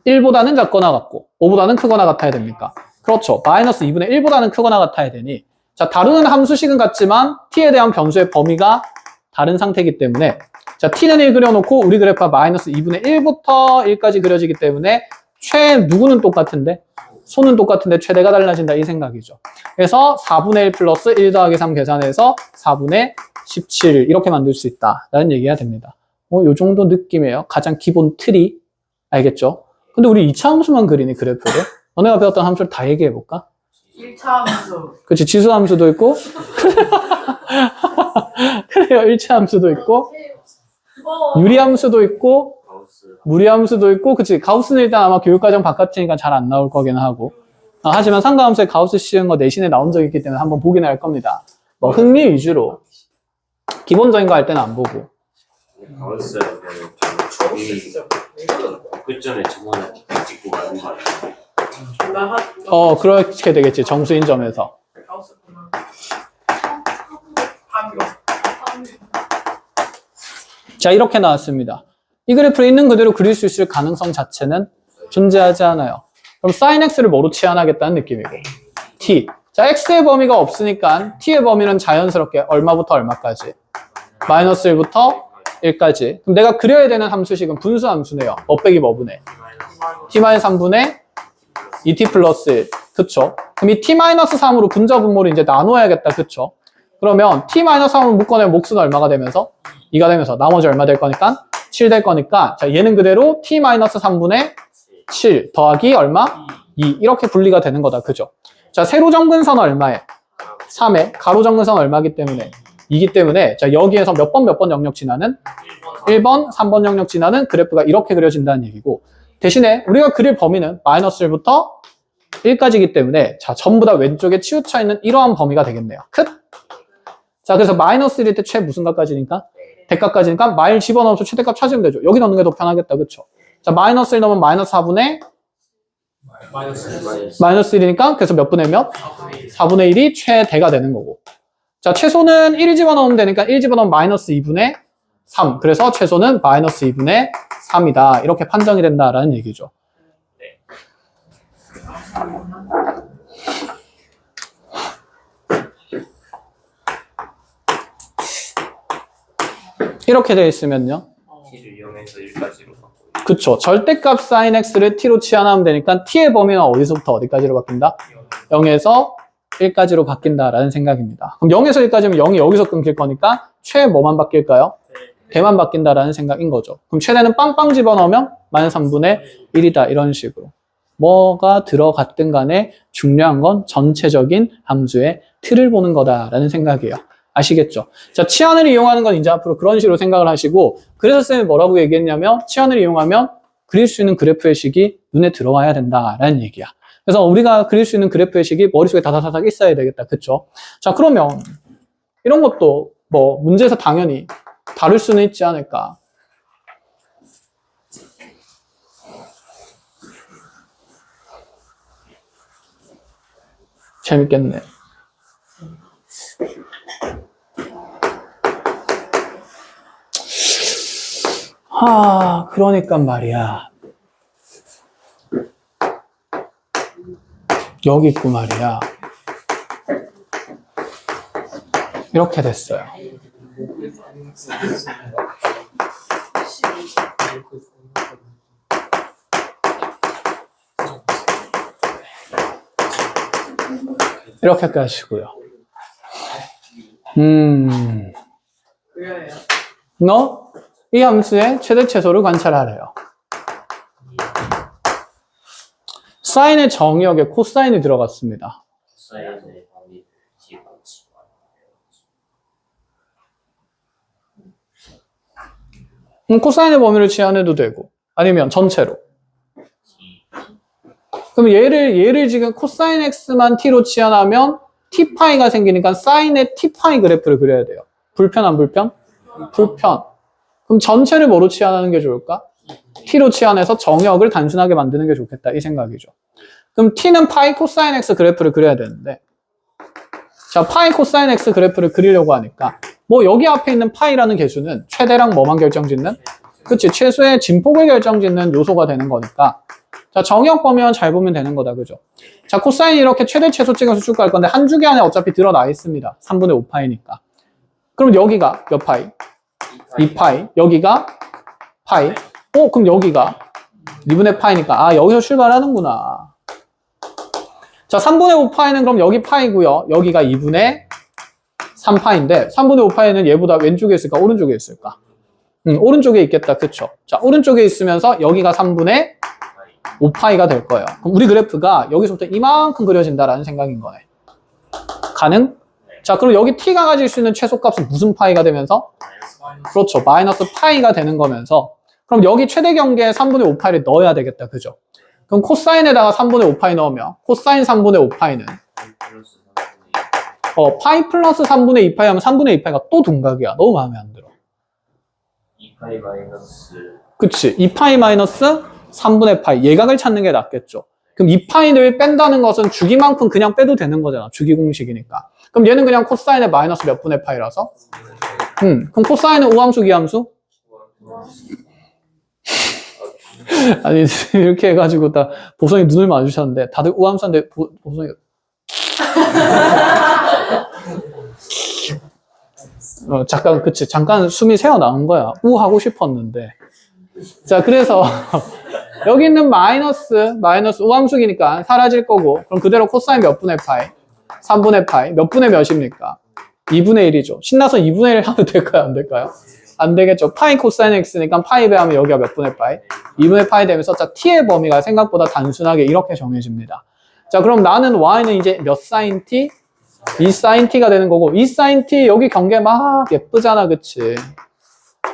1보다는 작거나 같고 5보다는 크거나 같아야 됩니까? 그렇죠. 마이너스 2분의 1보다는 크거나 같아야 되니 자, 다루는 함수식은 같지만 t에 대한 변수의 범위가 다른 상태이기 때문에 자, t는 1 그려놓고 우리 그래프가 마이너스 2분의 1부터 1까지 그려지기 때문에 누구는 똑같은데? 소는 똑같은데 최대가 달라진다 이 생각이죠. 그래서 4분의 1 플러스 1 더하기 3 계산해서 4분의 17 이렇게 만들 수 있다라는 얘기가 됩니다. 요 정도 느낌이에요. 가장 기본 틀이. 알겠죠? 근데 우리 2차 함수만 그리니 그래프를? 너네가 배웠던 함수를 다 얘기해볼까? 1차 함수. 그치, 지수 함수도 있고 그래요, 1차 함수도 있고 유리 함수도 있고 무리 함수도 있고, 그치, 가우스는 일단 아마 교육과정 바깥이니까 잘 안 나올 거긴 하고 하지만 상가함수에 가우스 씌운 거 내신에 나온 적이 있기 때문에 한번 보긴 할 겁니다. 뭐 흥미 위주로 기본적인 거 할 때는 안 보고 가만있어야 되면 저기 끝전에 저번에 찍고 가는 거 아니야? 그렇게 되겠지. 정수인 점에서. 자, 이렇게 나왔습니다. 이 그래프를 있는 그대로 그릴 수 있을 가능성 자체는 존재하지 않아요. 그럼 sin x를 뭐로 치환하겠다는 느낌이고 t. 자, x의 범위가 없으니까 t의 범위는 자연스럽게 얼마부터 얼마까지? 마이너스 1부터 1까지. 그럼 내가 그려야 되는 함수식은 분수 함수네요. 뭐 빼기 뭐 분의? t-3분의 2t 플러스 1. 그쵸? 그럼 이 t-3으로 분자 분모를 이제 나누어야겠다. 그쵸? 그러면 t-3으로 묶어내면 몫은 얼마가 되면서? 2가 되면서 나머지 얼마 될 거니까? 7 될 거니까 자, 얘는 그대로 t-3분의 7 더하기 얼마? 2 이렇게 분리가 되는 거다. 그죠? 자, 세로 정근선 얼마에? 3에 가로 정근선 얼마기 때문에? 2기 때문에 자, 여기에서 몇 번 영역 지나는? 1번, 3번 영역 지나는 그래프가 이렇게 그려진다는 얘기고 대신에 우리가 그릴 범위는 마이너스 1부터 1까지이기 때문에 자, 전부 다 왼쪽에 치우쳐 있는 이러한 범위가 되겠네요. 끝! 자, 그래서 마이너스 1일 때 최 무슨 값까지니까? 대값까지니까 마일 집어넣어서 최대값 찾으면 되죠. 여기 넣는 게 더 편하겠다. 그쵸? 자, 마이너스 1 넣으면 마이너스 4분의 마이너스 1이니까 그래서 몇 분의 몇? 4분의 1이 최대가 되는 거고. 자, 최소는 1 집어넣으면 되니까 1 집어넣으면 마이너스 2분의 3. 그래서 최소는 마이너스 2분의 3이다. 이렇게 판정이 된다라는 얘기죠. 이렇게 되어 있으면요. t를 0에서 1까지로 바꾸고 그쵸. 절대값 sin x를 t로 치환하면 되니까 t의 범위는 어디서부터 어디까지로 바뀐다? 0에서 1까지로 바뀐다라는 생각입니다. 그럼 0에서 1까지면 0이 여기서 끊길 거니까 최 뭐만 바뀔까요? 대만 바뀐다라는 생각인 거죠. 그럼 최대는 빵빵 집어넣으면 마이너스 3분의 1이다. 이런 식으로. 뭐가 들어갔든 간에 중요한 건 전체적인 함수의 틀을 보는 거다라는 생각이에요. 아시겠죠? 자, 치환을 이용하는 건 이제 앞으로 그런 식으로 생각을 하시고 그래서 쌤이 뭐라고 얘기했냐면 치환을 이용하면 그릴 수 있는 그래프의 식이 눈에 들어와야 된다라는 얘기야. 그래서 우리가 그릴 수 있는 그래프의 식이 머릿속에 다다다닥 있어야 되겠다. 그쵸? 자, 그러면 이런 것도 뭐 문제에서 당연히 다룰 수는 있지 않을까. 재밌겠네. 그러니까 말이야. 여기 있고 말이야. 이렇게 됐어요. 이렇게 까시고요. 너 이 함수의 최대 최소를 관찰하래요. 사인의 정의역에 코사인이 들어갔습니다. 사인의 범위를 집어치 코사인의 범위를 치환해도 되고 아니면 전체로. 그럼 얘를 지금 코사인 x만 t로 치환하면 t파이가 생기니까 사인의 t파이 그래프를 그려야 돼요. 불편 안 불편? 불편. 그럼 전체를 뭐로 치환하는 게 좋을까? t로 치환해서 정역을 단순하게 만드는 게 좋겠다 이 생각이죠. 그럼 t는 파이 코사인 x 그래프를 그려야 되는데 자, 파이 코사인 x 그래프를 그리려고 하니까 뭐 여기 앞에 있는 파이라는 개수는 최대랑 뭐만 결정짓는? 그치, 최소의 진폭을 결정짓는 요소가 되는 거니까 자, 정역 범위만 잘 보면 되는 거다. 그죠? 자, 코사인이 이렇게 최대 최소 찍어서 쭉 갈 건데 한 주기 안에 어차피 드러나 있습니다. 3분의 5파이니까. 그럼 여기가 몇 파이? 2파이. 여기가 파이. 그럼 여기가 2분의 파이니까 여기서 출발하는구나. 자, 3분의 5파이는 그럼 여기 파이고요. 여기가 2분의 3파인데 3분의 5파이는 얘보다 왼쪽에 있을까? 오른쪽에 있을까? 오른쪽에 있겠다. 그쵸? 자, 오른쪽에 있으면서 여기가 3분의 5파이가 될 거예요. 그럼 우리 그래프가 여기서부터 이만큼 그려진다라는 생각인 거네. 가능? 자, 그럼 여기 t가 가질 수 있는 최소값은 무슨 파이가 되면서? 그렇죠. 마이너스 파이가 되는 거면서 그럼 여기 최대 경계에 3분의 5파이를 넣어야 되겠다. 그죠? 그럼 코사인에다가 3분의 5파이 넣으면 코사인 3분의 5파이는 플러스 3분의 2 파이 플러스 3분의 2파이 하면 3분의 2파이가 또 둔각이야. 너무 마음에 안 들어. 2파이 마이너스 그치. 2파이 마이너스 3분의 파이. 예각을 찾는 게 낫겠죠. 그럼 2파이를 뺀다는 것은 주기만큼 그냥 빼도 되는 거잖아. 주기 공식이니까. 그럼 얘는 그냥 코사인의 마이너스 몇 분의 파이라서? 그럼 코사인은 우함수, 기함수? 아니, 이렇게 해가지고 다 보성이 눈을 마주쳤는데 다들 우함수인데 보성이 잠깐, 그치. 잠깐 숨이 새어 나온 거야. 우 하고 싶었는데. 자, 그래서 여기 있는 마이너스 우함수기니까 사라질 거고, 그럼 그대로 코사인 몇 분의 파이? 3분의 파이. 몇 분의 몇입니까? 2분의 1이죠. 신나서 2분의 1 하면 될까요? 안 될까요? 안 되겠죠. 파이 코사인 x니까 파이 배하면 여기가 몇 분의 파이? 2분의 파이 되면서 자, t의 범위가 생각보다 단순하게 이렇게 정해집니다. 자, 그럼 나는 y는 이제 몇 사인 t? 2 사인 t가 되는 거고, 2 사인 t 여기 경계 막 예쁘잖아, 그치?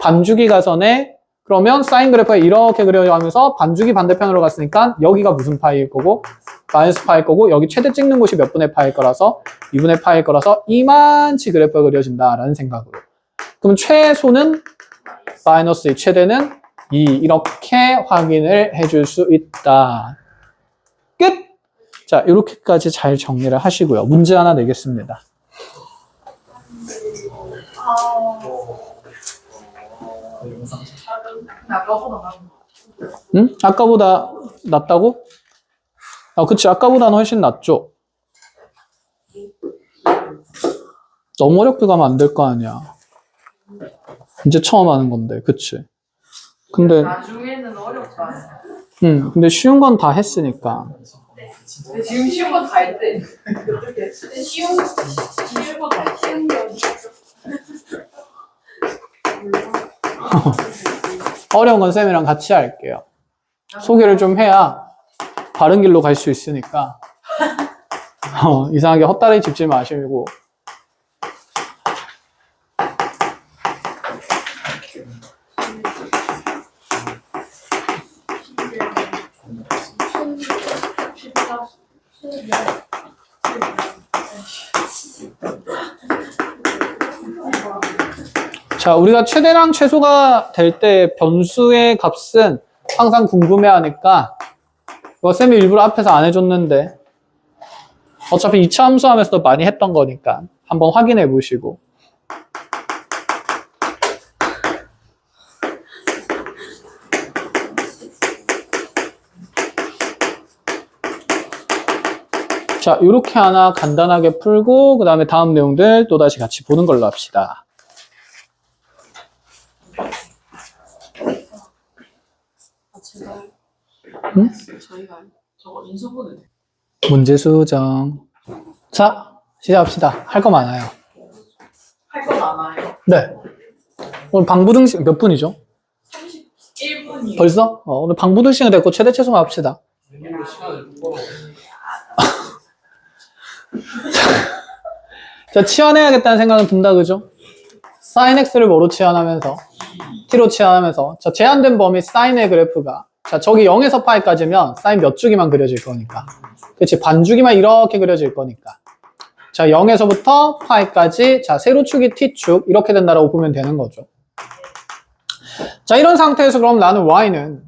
반주기 가선에 그러면 사인 그래프가 이렇게 그려가면서 반주기 반대편으로 갔으니까 여기가 무슨 파이일 거고 마이너스 파이일 거고 여기 최대 찍는 곳이 몇 분의 파이일 거라서 2분의 파이일 거라서 이만치 그래프가 그려진다라는 생각으로. 그럼 최소는 마이너스 2, 최대는 2 이렇게 확인을 해줄 수 있다. 끝! 자, 이렇게까지 잘 정리를 하시고요. 문제 하나 내겠습니다. 아까보다 응? 아까보다 낫다고? 아, 그치. 아까보다는 훨씬 낫죠. 너무 어렵게 가면 안 될 거 아니야. 이제 처음 하는 건데, 그치? 근데, 나중에는 어렵다. 근데 쉬운 건 다 했으니까. 근데 지금 쉬운 거 다 했대. 근데 쉬운 거 다 했대. 쉬운 게 어딨어? 어려운 건 쌤이랑 같이 할게요. 소개를 좀 해야 바른 길로 갈 수 있으니까. 이상하게 헛다리 짚지 마시고. 자, 우리가 최대랑 최소가 될 때 변수의 값은 항상 궁금해하니까 이거 쌤이 일부러 앞에서 안 해줬는데 어차피 2차 함수하면서도 많이 했던 거니까 한번 확인해 보시고. 자, 이렇게 하나 간단하게 풀고 그 다음에 다음 내용들 또다시 같이 보는 걸로 합시다. 제발. 응? 저희가 저거 인수분해. 문제 수정. 자, 시작합시다. 할 거 많아요. 할 건 많아요. 네. 오늘 방부등식 몇 분이죠? 31분이요. 벌써? 오늘 방부등식은 됐고 최대 최소만 합시다. 자, 치환해야겠다는 생각은 든다, 그죠? sin x를 뭐로 치환하면서 t로 치환하면서 자, 제한된 범위 사인의 그래프가 자, 저기 0에서 파이까지면 사인 몇 주기만 그려질 거니까 그치? 반주기만 이렇게 그려질 거니까 자, 0에서부터 파이까지 자, 세로축이 t축 이렇게 된다라고 보면 되는 거죠. 자, 이런 상태에서 그럼 나는 y는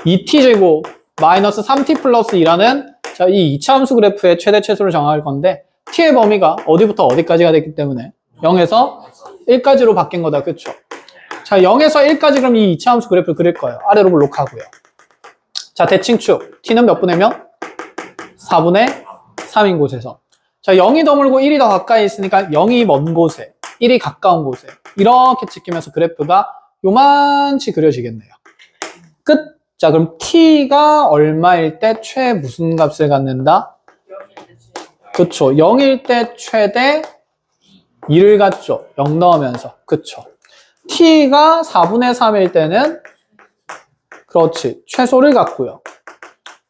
2t제곱 마이너스 3t 플러스 2라는 자, 이 2차 함수 그래프의 최대 최소를 정할 건데 t의 범위가 어디부터 어디까지가 됐기 때문에 0에서 1까지로 바뀐 거다. 그쵸? 자, 0에서 1까지 그럼 이 2차 함수 그래프를 그릴 거예요. 아래로 블록하고요. 자, 대칭축. t는 몇 분의 몇? 4분의 3인 곳에서. 자, 0이 더물고 1이 더 가까이 있으니까 0이 먼 곳에, 1이 가까운 곳에. 이렇게 찍히면서 그래프가 요만치 그려지겠네요. 끝. 자, 그럼 t가 얼마일 때 최 무슨 값을 갖는다? 그쵸. 0일 때 최대 2를 갖죠. 0 넣으면서. 그쵸. t가 4분의 3일 때는 그렇지. 최소를 갖고요.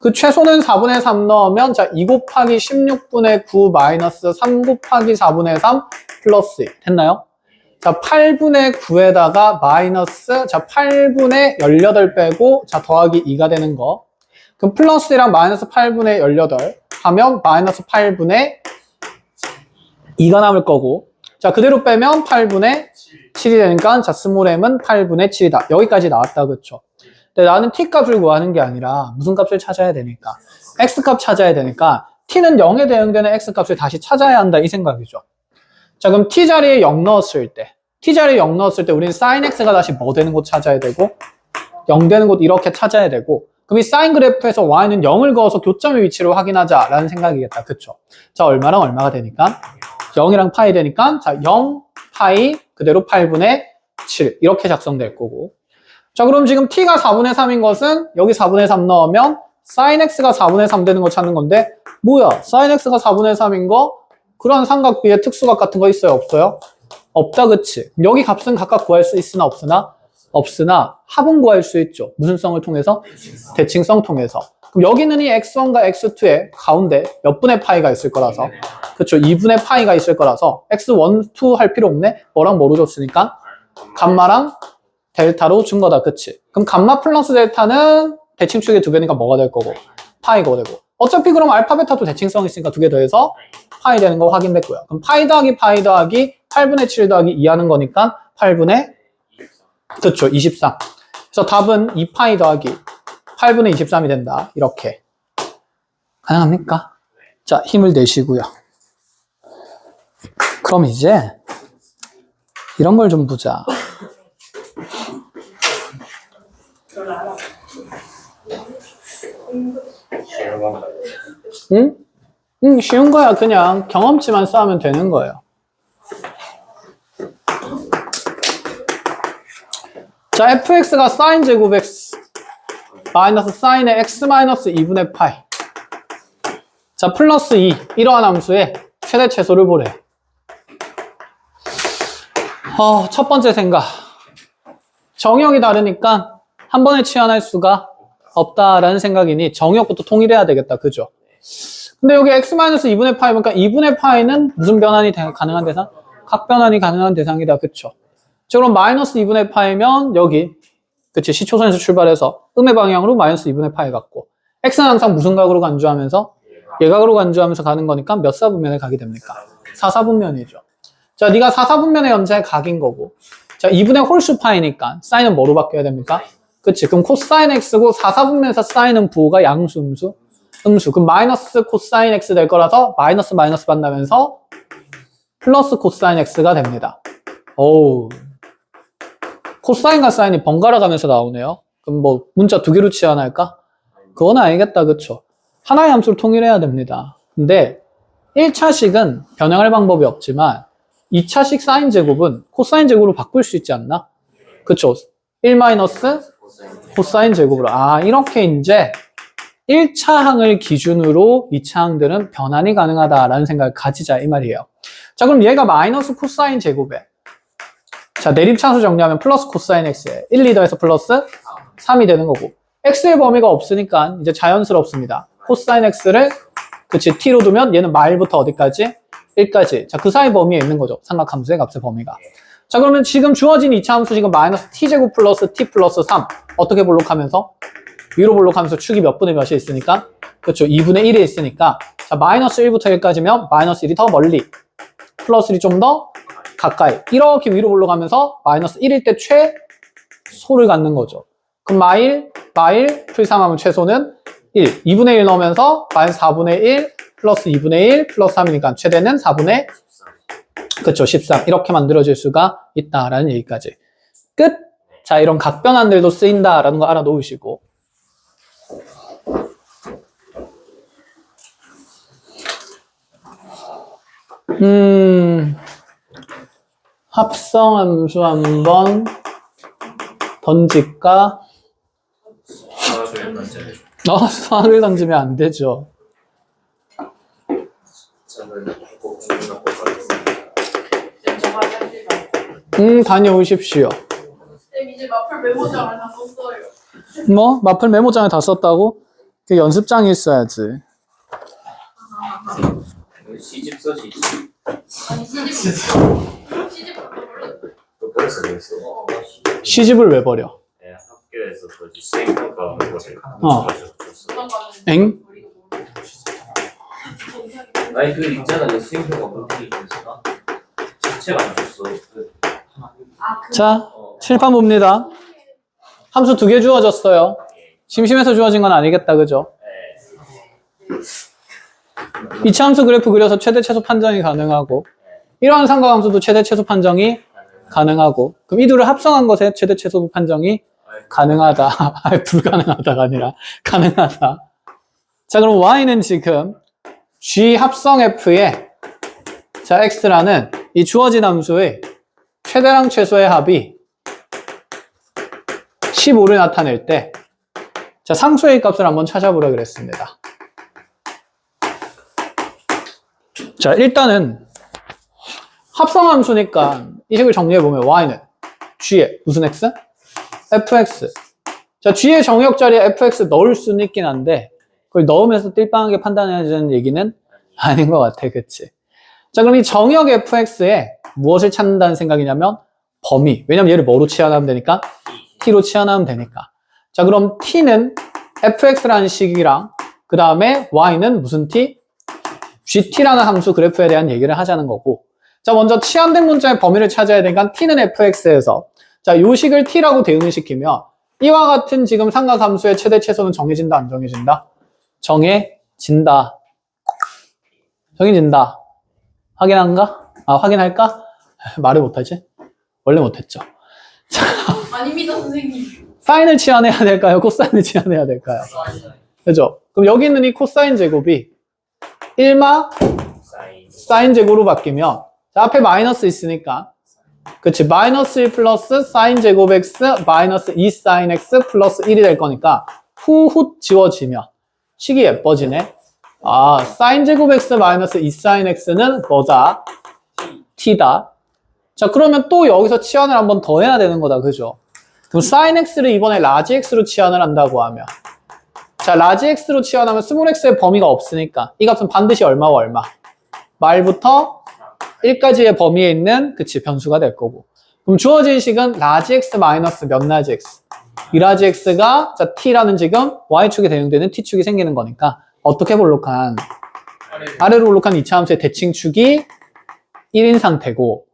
그 최소는 4분의 3 넣으면 자, 2 곱하기 16분의 9 마이너스 3 곱하기 4분의 3 플러스 1. 됐나요? 자, 8분의 9에다가 마이너스 자, 8분의 18 빼고 자, 더하기 2가 되는 거. 그럼 플러스 1랑 마이너스 8분의 18 하면 마이너스 8분의 2가 남을 거고 자, 그대로 빼면 8분의 7이 되니까 자, 스몰 m은 8분의 7이다. 여기까지 나왔다. 그쵸? 근데 나는 t 값을 구하는 게 아니라 무슨 값을 찾아야 되니까 x 값 찾아야 되니까 t는 0에 대응되는 x 값을 다시 찾아야 한다. 이 생각이죠. 자, 그럼 t 자리에 0 넣었을 때 우리는 sin x가 다시 뭐 되는 곳 찾아야 되고 0 되는 곳 이렇게 찾아야 되고 그럼 이 사인 그래프에서 y는 0을 그어서 교점의 위치를 확인하자라는 생각이겠다. 그쵸? 자, 얼마랑 얼마가 되니까? 0이랑 파이 되니까 자, 0 파이 그대로 8분의 7 이렇게 작성될 거고 자, 그럼 지금 t가 4분의 3인 것은 여기 4분의 3 넣으면 sin x가 4분의 3 되는 거 찾는 건데 뭐야? sin x가 4분의 3인 거 그런 삼각비의 특수각 같은 거 있어요? 없어요? 없다. 그치? 여기 값은 각각 구할 수 있으나 없으나 합은 구할 수 있죠. 무슨 성을 통해서? 대칭성 통해서. 그럼 여기는 이 x1과 x2의 가운데 몇 분의 파이가 있을 거라서 그쵸? 2분의 파이가 있을 거라서 x1, 2 할 필요 없네? 뭐랑 뭐로 줬으니까? 감마랑 델타로 준 거다. 그치? 그럼 감마 플러스 델타는 대칭축의 두 개니까 뭐가 될 거고? 파이가 되고 어차피 그럼 알파 베타도 대칭성이 있으니까 두 개 더해서 파이 되는 거 확인됐고요. 그럼 파이 더하기 8분의 7 더하기 2 하는 거니까 8분의 그쵸 23. 그래서 답은 2파이 더하기 8분의 23이 된다. 이렇게 가능합니까? 자, 힘을 내시고요. 그럼 이제 이런 걸 좀 보자. 응? 응, 쉬운 거야. 그냥 경험치만 쌓으면 되는 거예요. 자, fx가 sin 제곱 x 마이너스 sin의 x 마이너스 2분의 파이 자, 플러스 2 이러한 함수의 최대 최소를 보래. 첫 번째 생각 정의역이 다르니까 한 번에 치환할 수가 없다라는 생각이니 정의역부터 통일해야 되겠다. 그죠? 근데 여기 x-2분의 파이 보니까 2분의 파이는 무슨 변환이 가능한 대상? 각 변환이 가능한 대상이다. 그쵸? 자, 그럼 마이너스 2분의 파이면 여기 그치? 시초선에서 출발해서 음의 방향으로 마이너스 2분의 파이 같고 x는 항상 무슨 각으로 간주하면서? 예각으로 간주하면서 가는 거니까 몇 사분면에 가게 됩니까? 4사분면이죠. 자, 네가 4사분면의 연자의 각인 거고 자, 2분의 홀수 파이니까 사인은 뭐로 바뀌어야 됩니까? 그치? 그럼 코사인 x고 4사분면에서 사인은 부호가 양수, 음수. 그럼 마이너스 코사인 x 될 거라서 마이너스 만나면서 플러스 코사인 x가 됩니다. 오우. 코사인과 사인이 번갈아 가면서 나오네요. 그럼 뭐 문자 두 개로 치환할까? 그건 아니겠다. 그쵸? 하나의 함수를 통일해야 됩니다. 근데 1차식은 변형할 방법이 없지만 2차식 사인 제곱은 코사인 제곱으로 바꿀 수 있지 않나? 그쵸? 1 마이너스 코사인 제곱으로. 이렇게 이제 1차 항을 기준으로 2차 항들은 변환이 가능하다라는 생각을 가지자 이 말이에요. 자, 그럼 얘가 마이너스 코사인 제곱에 자, 내림차수 정리하면 플러스 코사인 x에 1, 2 더해서 플러스 3이 되는 거고 x의 범위가 없으니까 이제 자연스럽습니다. 코사인 x를 그치 t로 두면 얘는 마일부터 어디까지? 1까지. 자, 그 사이 범위에 있는 거죠. 삼각함수의 값의 범위가. 자, 그러면 지금 주어진 2차 함수 지금 마이너스 t제곱 플러스 t 플러스 3 어떻게 볼록하면서? 위로 볼록하면서 축이 몇 분의 몇이 있으니까? 그렇죠. 2분의 1이 있으니까 자, 마이너스 1부터 1까지면 마이너스 1이 더 멀리 플러스 1이 좀 더 가까이 이렇게 위로 볼록하면서 마이너스 1일 때 최소를 갖는 거죠. 그럼 마일 풀삼하면 최소는 1 2분의 1 넣으면서 마이너스 4분의 1 플러스 2분의 1 플러스 3이니까 최대는 4분의 그쵸 13 이렇게 만들어질 수가 있다라는 얘기까지 끝. 자, 이런 각변환들도 쓰인다라는 거 알아놓으시고 합성함수 한번 던질까? 수학을 던지면 안 되죠. 다녀오십시오. 쌤 이제 마플 메모장을 다 썼어요. 뭐? 마플 메모장에 다 썼다고? 그 연습장에 있어야지. 시집 써지. 아니 시집 그래서 시집을 왜 버려? 네, 학교에서 뭐지 수행평가 엥? 아니 그 있잖아 내 수행평가 그렇게 있으니까 자체가 안 줬어. 자, 칠판 봅니다. 함수 2개 주어졌어요. 심심해서 주어진 건 아니겠다, 그죠? 이차함수 그래프 그려서 최대 최소 판정이 가능하고, 이러한 삼각함수도 최대 최소 판정이 가능하고, 그럼 이 둘을 합성한 것에 최대 최소 판정이 가능하다. 불가능하다가 아니라 가능하다. 자, 그럼 y는 지금 g 합성 f의 자 x라는 이 주어진 함수의 최대랑 최소의 합이 15를 나타낼 때, 자, 상수의 값을 한번 찾아보라 그랬습니다. 자, 일단은 합성함수니까 이 식을 정리해보면 y는 g에 무슨 x? fx. 자, g의 정의역 자리에 fx 넣을 수는 있긴 한데 그걸 넣으면서 띨빵하게 판단해야 되는 얘기는 아닌 것 같아. 그치? 자, 그럼 이 정의역 fx에 무엇을 찾는다는 생각이냐면 범위. 왜냐면 얘를 뭐로 치환하면 되니까? t로 치환하면 되니까. 자, 그럼 t는 fx라는 식이랑 그 다음에 y는 무슨 t? gt라는 함수 그래프에 대한 얘기를 하자는 거고, 자, 먼저 치환된 문자의 범위를 찾아야 되니까 t는 fx에서 자, 요 식을 t라고 대응을 시키면 이와 같은 지금 삼각함수의 최대 최소는 정해진다, 안 정해진다? 정해진다. 정해진다. 확인한가? 확인할까? 말을 못하지? 원래 못했죠. 자, 아닙니다, 선생님. 사인을 치환해야 될까요? 코사인을 치환해야 될까요? 그죠? 그럼 여기 있는 이 코사인 제곱이 1마 사인 제곱으로 바뀌면, 자, 앞에 마이너스 있으니까, 그치? 마이너스 1 플러스 사인 제곱 x 마이너스 2 사인 x 플러스 1이 될 거니까 후후 지워지면 식이 예뻐지네. 사인 제곱 x 마이너스 2 사인 x는 뭐다? t다. 자, 그러면 또 여기서 치환을 한번 더 해야 되는 거다. 그죠? 그럼 사인 x를 이번에 라지 x로 치환을 한다고 하면, 자, 라지 x로 치환하면 스몰 x의 범위가 없으니까 이 값은 반드시 얼마와 얼마? 말부터 1까지의 범위에 있는 그치 변수가 될 거고, 그럼 주어진 식은 라지 x 마이너스 몇 라지 x? 이 라지 x가 자 t라는 지금 y축에 대응되는 t축이 생기는 거니까 어떻게 볼록한? 아래로 볼록한 이차함수의 대칭축이 1인 상태고,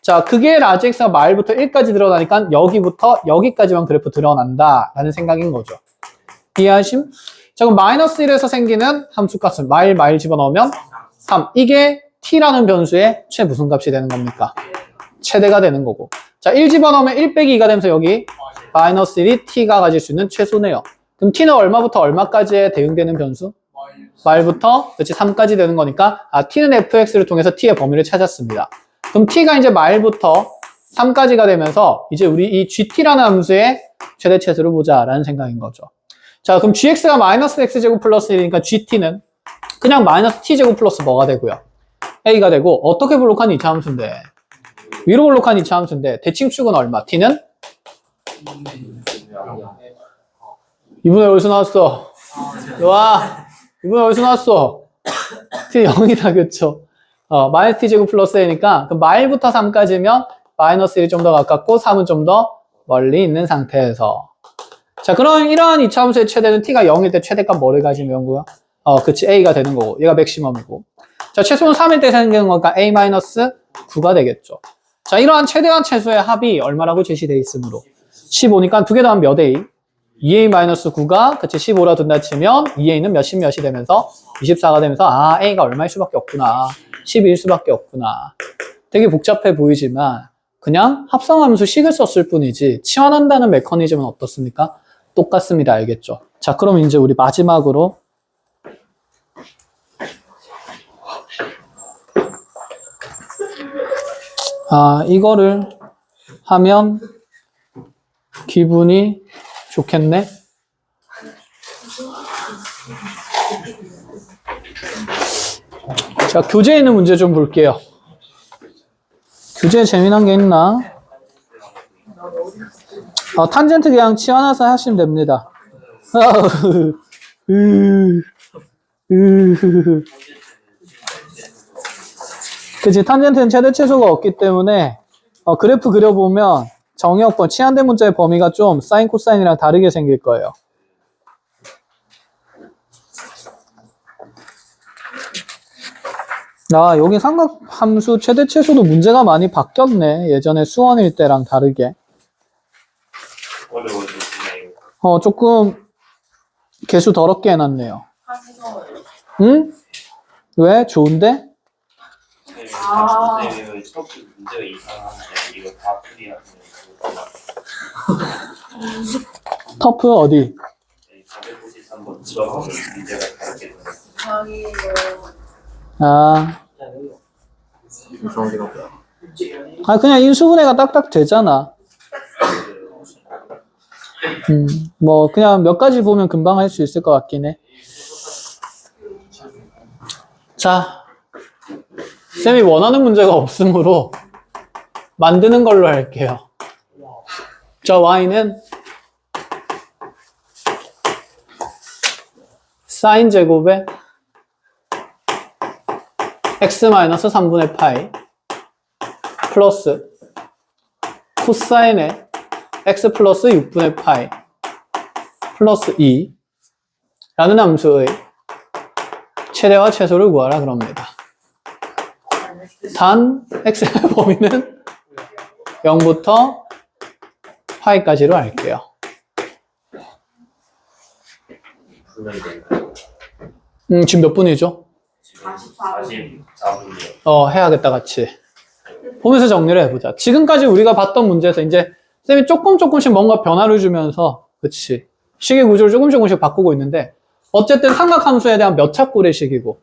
자, 그게 라지 x가 말부터 1까지 드러나니까 여기부터 여기까지만 그래프 드러난다 라는 생각인 거죠. 이해하심? 자, 그럼 마이너스 1에서 생기는 함수값은 마일 집어넣으면 3. 이게 t라는 변수의 무슨 값이 되는 겁니까? 최대가 되는 거고. 자, 1 집어넣으면 1 빼기 2가 되면서 여기 마이너스 1이 t가 가질 수 있는 최소네요. 그럼 t는 얼마부터 얼마까지에 대응되는 변수? 말부터 그렇지 3까지 되는 거니까 t는 fx를 통해서 t의 범위를 찾았습니다. 그럼 t가 이제 말부터 3까지가 되면서 이제 우리 이 gt라는 함수의 최대 최소를 보자라는 생각인 거죠. 자, 그럼 gx가 마이너스 x제곱 플러스 1이니까 gt는 그냥 마이너스 t제곱 플러스 뭐가 되고요? a가 되고, 어떻게 볼록한 이차함수인데? 위로 볼록한 이차함수인데 대칭축은 얼마? t는? 2분의 어디서 나왔어? 와, 2분의 어디서 나왔어? t 0이다, 그쵸? 마이너스 t제곱 플러스 a니까 그 마일부터 3까지면 마이너스 1이 좀 더 가깝고 3은 좀 더 멀리 있는 상태에서, 자, 그럼 이러한 이차함수의 최대는 t가 0일 때 최대값 뭐를 가지면 고요? 그치, a가 되는 거고, 얘가 맥시멈이고. 자, 최소는 3일 때 생기는 거니까 a-9가 되겠죠. 자, 이러한 최대한 최소의 합이 얼마라고 제시되어 있으므로 15니까 두 개 더하면 몇 a? 2a-9가 그치 15라 둔다 치면 2a는 몇이 되면서 24가 되면서 a가 얼마일 수밖에 없구나, 12일 수밖에 없구나. 되게 복잡해 보이지만 그냥 합성함수 식을 썼을 뿐이지 치환한다는 메커니즘은 어떻습니까? 똑같습니다. 알겠죠? 자, 그럼 이제 우리 마지막으로 이거를 하면 기분이 좋겠네. 자, 교재에 있는 문제 좀 볼게요. 교재에 재미난 게 있나? 탄젠트 그냥 치환해서 하시면 됩니다. 그치, 탄젠트는 최대 최소가 없기 때문에 그래프 그려보면 정의역번 치환된 문자의 범위가 좀 사인 코사인이랑 다르게 생길 거예요. 여기 삼각함수 최대치수도 문제가 많이 바뀌었네. 예전에 수원일 때랑 다르게. 어려워지시나요? 조금 개수 더럽게 해놨네요. 한서 응? 왜? 좋은데? 선생님은 수업 문제가 이상한데 이거 다 풀이하는 터프 어디? 453번 들어가면 문제가 다르게 돼요. 이상해요. 그냥 인수분해가 딱딱 되잖아. 뭐 그냥 몇 가지 보면 금방 할 수 있을 것 같긴 해. 자, 쌤이 원하는 문제가 없으므로 만드는 걸로 할게요. 자, y는 사인 제곱에 x-3분의 파이 플러스 코사인에 x 플러스 6분의 파이 플러스 2 라는 함수의 최대와 최소를 구하라 그럽니다. 단 x의 범위는 0부터 파이까지로 할게요. 풀면 될까요? 지금 몇 분이죠? 지금 44분이요. 해야겠다 같이. 보면서 정리를 해보자. 지금까지 우리가 봤던 문제에서 이제 쌤이 조금씩 뭔가 변화를 주면서 그치 식의 구조를 조금씩 바꾸고 있는데 어쨌든 삼각함수에 대한 몇 차꼴의 식이고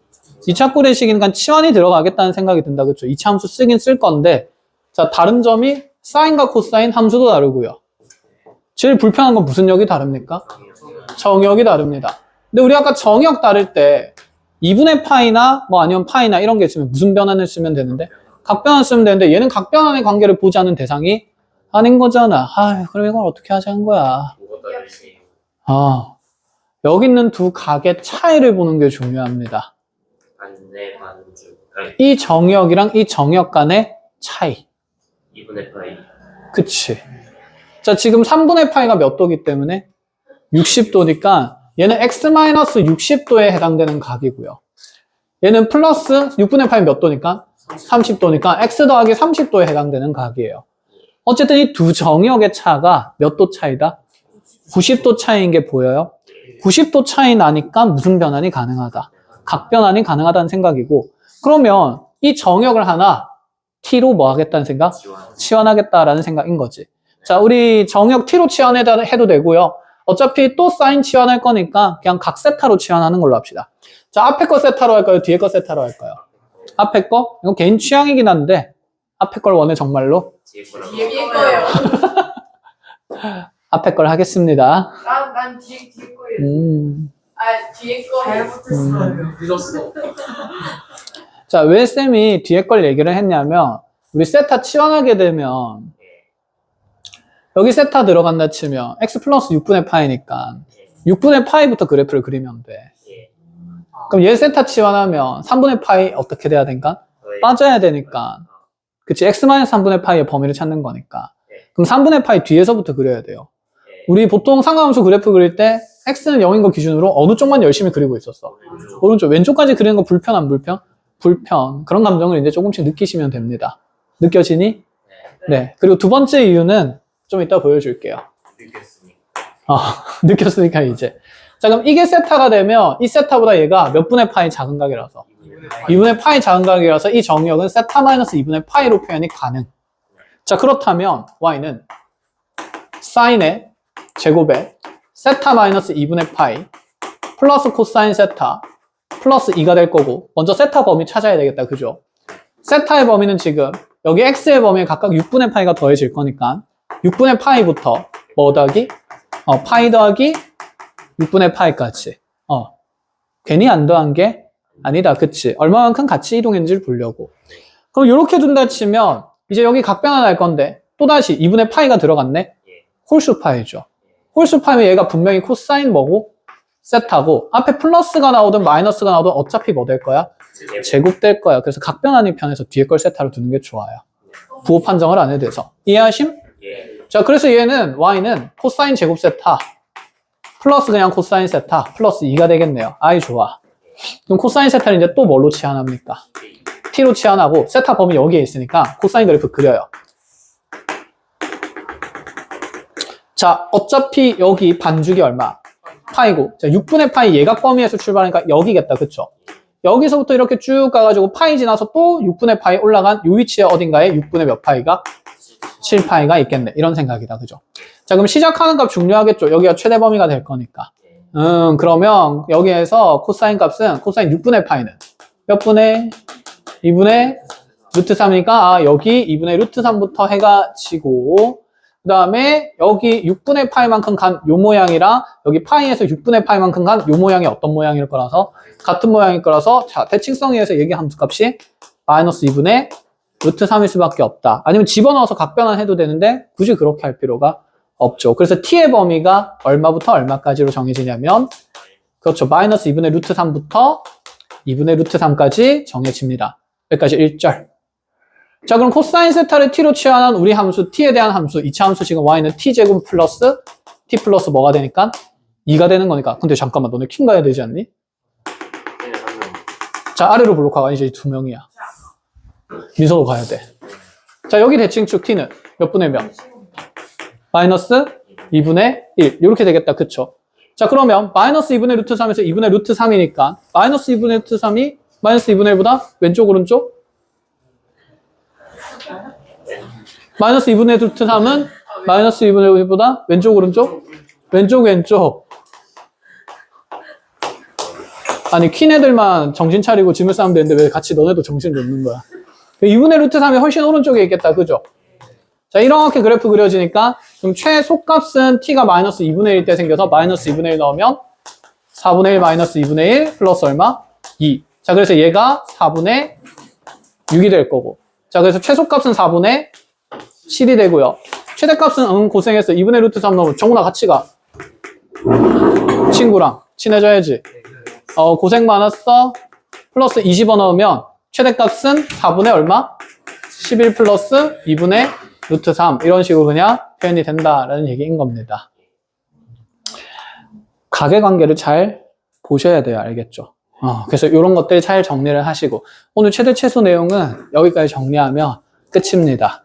2차꼴의 식이니까 치환이 들어가겠다는 생각이 든다. 그쵸? 2차 함수 쓰긴 쓸 건데 자 다른 점이 사인과 코사인 함수도 다르고요. 제일 불편한 건 무슨 역이 다릅니까? 정역이 다릅니다. 근데 우리 아까 정역 다를 때 2분의 파이나 뭐 아니면 파이나 이런 게 있으면 무슨 변환을 쓰면 되는데 각변환 쓰면 되는데 얘는 각변환의 관계를 보지 않는 대상이 아닌 거잖아. 그럼 이걸 어떻게 하자는 거야. 뭐가 다르지? 여기 있는 두 각의 차이를 보는 게 중요합니다. 반대 반주. 이 정역이랑 이 정역 간의 차이. 2분의 파이. 그치. 자, 지금 3분의 파이가 몇 도기 때문에 60도니까 얘는 x-60도에 해당되는 각이고요. 얘는 플러스 6분의 파이 몇 도니까 30도니까 x 더하기 30도에 해당되는 각이에요. 어쨌든 이 두 정역의 차가 몇 도 차이다? 90도 차이인 게 보여요? 90도 차이 나니까 무슨 변환이 가능하다? 각변환이 가능하다는 생각이고 그러면 이 정역을 하나 t로 뭐 하겠다는 생각? 치환하겠다라는 생각인 거지. 자, 우리 정역 t로 치환해도 되고요. 어차피 또 사인 치환할 거니까 그냥 각 세타로 치환하는 걸로 합시다. 자, 앞에 거 세타로 할까요? 뒤에 거 세타로 할까요? 앞에 거? 이건 개인 취향이긴 한데 앞에 걸 원해 정말로? 뒤에 거예요. 앞에 걸 하겠습니다. 난 뒤에 거예요. 뒤에 거 잘못했어요. 늦었어. 자, 왜 쌤이 뒤에 걸 얘기를 했냐면 우리 세타 치환하게 되면 여기 세타 들어간다 치면 x 플러스 6분의 파이니까 6분의 파이부터 그래프를 그리면 돼. 그럼 얘 세타 치환하면 3분의 파이 어떻게 돼야 되니까? 빠져야 되니까. 그치? x-3분의 파이의 범위를 찾는 거니까. 그럼 3분의 파이 뒤에서부터 그려야 돼요. 우리 보통 상관함수 그래프 그릴 때 x는 0인 거 기준으로 어느 쪽만 열심히 그리고 있었어? 오른쪽. 왼쪽까지 그리는 거 불편 안 불편? 불편. 그런 감정을 이제 조금씩 느끼시면 됩니다. 느껴지니? 네. 그리고 두 번째 이유는 좀 이따 보여줄게요. 느꼈으니까 이제. 자, 그럼 이게 세타가 되면 이 세타보다 얘가 몇 분의 파이 작은 각이라서 2분의 파이 작은 각이라서 이 정역은 세타 마이너스 2분의 파이로 표현이 가능. 자, 그렇다면 y는 사인의 제곱에 세타 마이너스 2분의 파이 플러스 코사인 세타 플러스 2가 될 거고 먼저 세타 범위 찾아야 되겠다. 그죠? 세타의 범위는 지금 여기 x의 범위에 각각 6분의 파이가 더해질 거니까 6분의 파이부터 뭐 더하기? 파이 더하기 6분의 파이까지. 괜히 안 더한 게 아니다. 그치? 얼마만큼 같이 이동했는지를 보려고. 그럼 이렇게 둔다 치면 이제 여기 각변환 할 건데 또다시 2분의 파이가 들어갔네? 홀수 파이죠. 홀수 파이면 얘가 분명히 코사인 뭐고? 세타고 앞에 플러스가 나오든 마이너스가 나오든 어차피 뭐 될 거야? 제곱 될 거야. 그래서 각변환이 편해서 뒤에 걸 세타로 두는 게 좋아요. 부호 판정을 안 해도 돼서. 이해하심? 자, 그래서 얘는 y는 코사인 제곱 세타 플러스 그냥 코사인 세타 플러스 2가 되겠네요. 아이 좋아. 그럼 코사인 세타는 이제 또 뭘로 치환합니까? t로 치환하고 세타 범위 여기에 있으니까 코사인 그래프 그려요. 자, 어차피 여기 반죽이 얼마? 파이고. 자, 6분의 파이 예각 범위에서 출발하니까 여기겠다. 그쵸? 여기서부터 이렇게 쭉 가가지고 파이 지나서 또 6분의 파이 올라간 이 위치에 어딘가에 6분의 몇 파이가? 7파이가 있겠네. 이런 생각이다. 그죠? 자, 그럼 시작하는 값 중요하겠죠? 여기가 최대 범위가 될 거니까. 그러면 여기에서 코사인 값은 코사인 6분의 파이는 몇 분의? 2분의 루트 3이니까 아, 여기 2분의 루트 3부터 해가지고 그 다음에 여기 6분의 파이만큼 간 요 모양이랑 여기 파이에서 6분의 파이만큼 간 요 모양이 어떤 모양일 거라서 같은 모양일 거라서 자 대칭성에 의해서 얘기 함수값이 마이너스 2분의 루트 3일 수밖에 없다. 아니면 집어넣어서 각변환해도 되는데 굳이 그렇게 할 필요가 없죠. 그래서 t의 범위가 얼마부터 얼마까지로 정해지냐면 그렇죠. 마이너스 2분의 루트 3부터 2분의 루트 3까지 정해집니다. 여기까지 1절. 자, 그럼 코사인 세타를 t로 치환한 우리 함수 t에 대한 함수 2차 함수 지금 y는 t제곱 플러스 t 플러스 뭐가 되니까 2가 되는 거니까. 근데 잠깐만 너네 킹 가야 되지 않니? 자, 아래로 블록화가 이제 2명이야. 민서도 가야 돼. 자, 여기 대칭축 t는 몇 분의 몇? 마이너스 2분의 1 이렇게 되겠다. 그쵸? 자, 그러면 마이너스 2분의 루트 3에서 2분의 루트 3이니까 마이너스 2분의 루트 3이 마이너스 2분의 1보다 왼쪽 오른쪽? 마이너스 2분의 루트 3은 마이너스 2분의 1보다 왼쪽 오른쪽? 왼쪽. 아니 퀸 애들만 정신 차리고 짐을 싸면 되는데 왜 같이 너네도 정신 놓는 거야? 2분의 루트 3이 훨씬 오른쪽에 있겠다. 그죠? 자, 이렇게 그래프 그려지니까 그럼 최소값은 t가 마이너스 2분의 1 때 생겨서 마이너스 2분의 1 넣으면 4분의 1 마이너스 2분의 1 플러스 얼마? 2. 자, 그래서 얘가 4분의 6이 될 거고. 자, 그래서 최소값은 4분의 7이 되고요. 최대값은 고생했어. 2분의 루트 3 넣으면 정훈아 같이 가. 친구랑 친해져야지. 고생 많았어. 플러스 20원 넣으면 최대값은 4분의 얼마? 11 플러스 2분의 루트 3 이런 식으로 그냥 표현이 된다라는 얘기인 겁니다. 가계관계를 잘 보셔야 돼요. 알겠죠? 그래서 이런 것들 잘 정리를 하시고 오늘 최대 최소 내용은 여기까지 정리하면 끝입니다.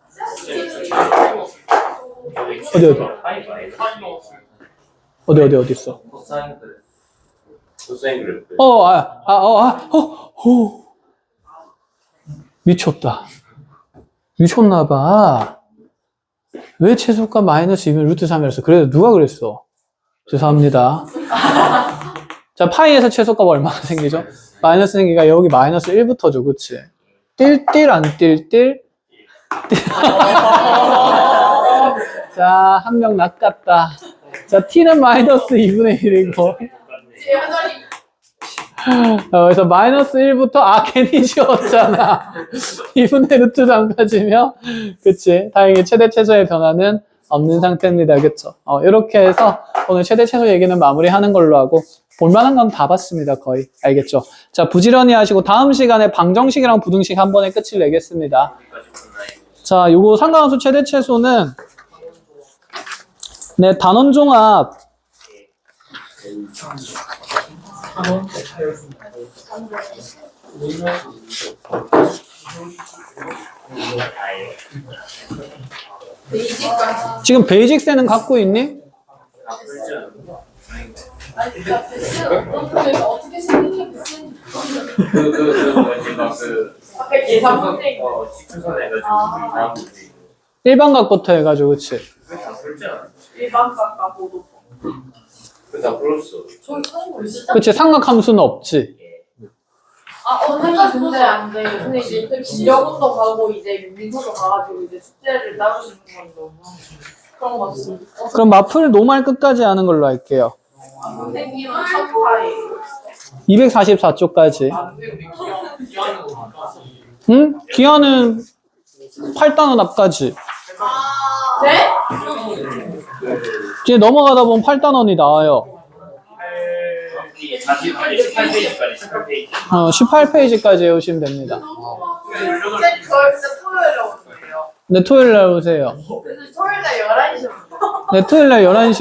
어디 있어? 코사인 그래프. 미쳤다. 미쳤나봐. 왜 최소값 마이너스 2면 루트 3이랬어? 그래도 누가 그랬어? 죄송합니다. 자, 파이에서 최소값 얼마나 생기죠? 마이너스 생기가 여기 마이너스 1부터죠. 그치? 띨띨 안 띨띨? 자, 한 명 낚았다. 자, t는 마이너스 2분의 1이고 그래서 마이너스 1부터 괜히 지웠잖아. 2분의 루트 3까지면 그치? 다행히 최대 최소의 변화는 없는 상태입니다. 그쵸? 이렇게 해서 오늘 최대 최소 얘기는 마무리하는 걸로 하고 볼만한 건 다 봤습니다. 거의. 알겠죠? 자, 부지런히 하시고 다음 시간에 방정식이랑 부등식 한 번에 끝을 내겠습니다. 자, 요거 상관함수 최대 최소는 네, 단원종합 지금 베이직세는 갖고 있니? 어떻게 생각해? 예상 선생. 직수선해가지고. 일반각부터 해가지고 그치? 일반값과 보도. 다 풀었어. 그치? 삼각함수는 없지. 혼자 근데 안 돼. 근데 이제 기력운도 가고 이제 민서도 가가지고 이제 숙제를 나누시는 건데 그런 거 같습니다. 그럼 마플 노말 끝까지 하는 걸로 할게요. 선생님은 첫파이. 244쪽까지. 응? 기한은 8단원 앞까지. 네? 이제 넘어가다 보면 8단원이 나와요. 18페이지까지 해오시면 됩니다. 쌤, 저 진짜 토요일에 오는데요. 네, 토요일 날 오세요. 그래서 토요일에 11시에 네, 토요일 날 11시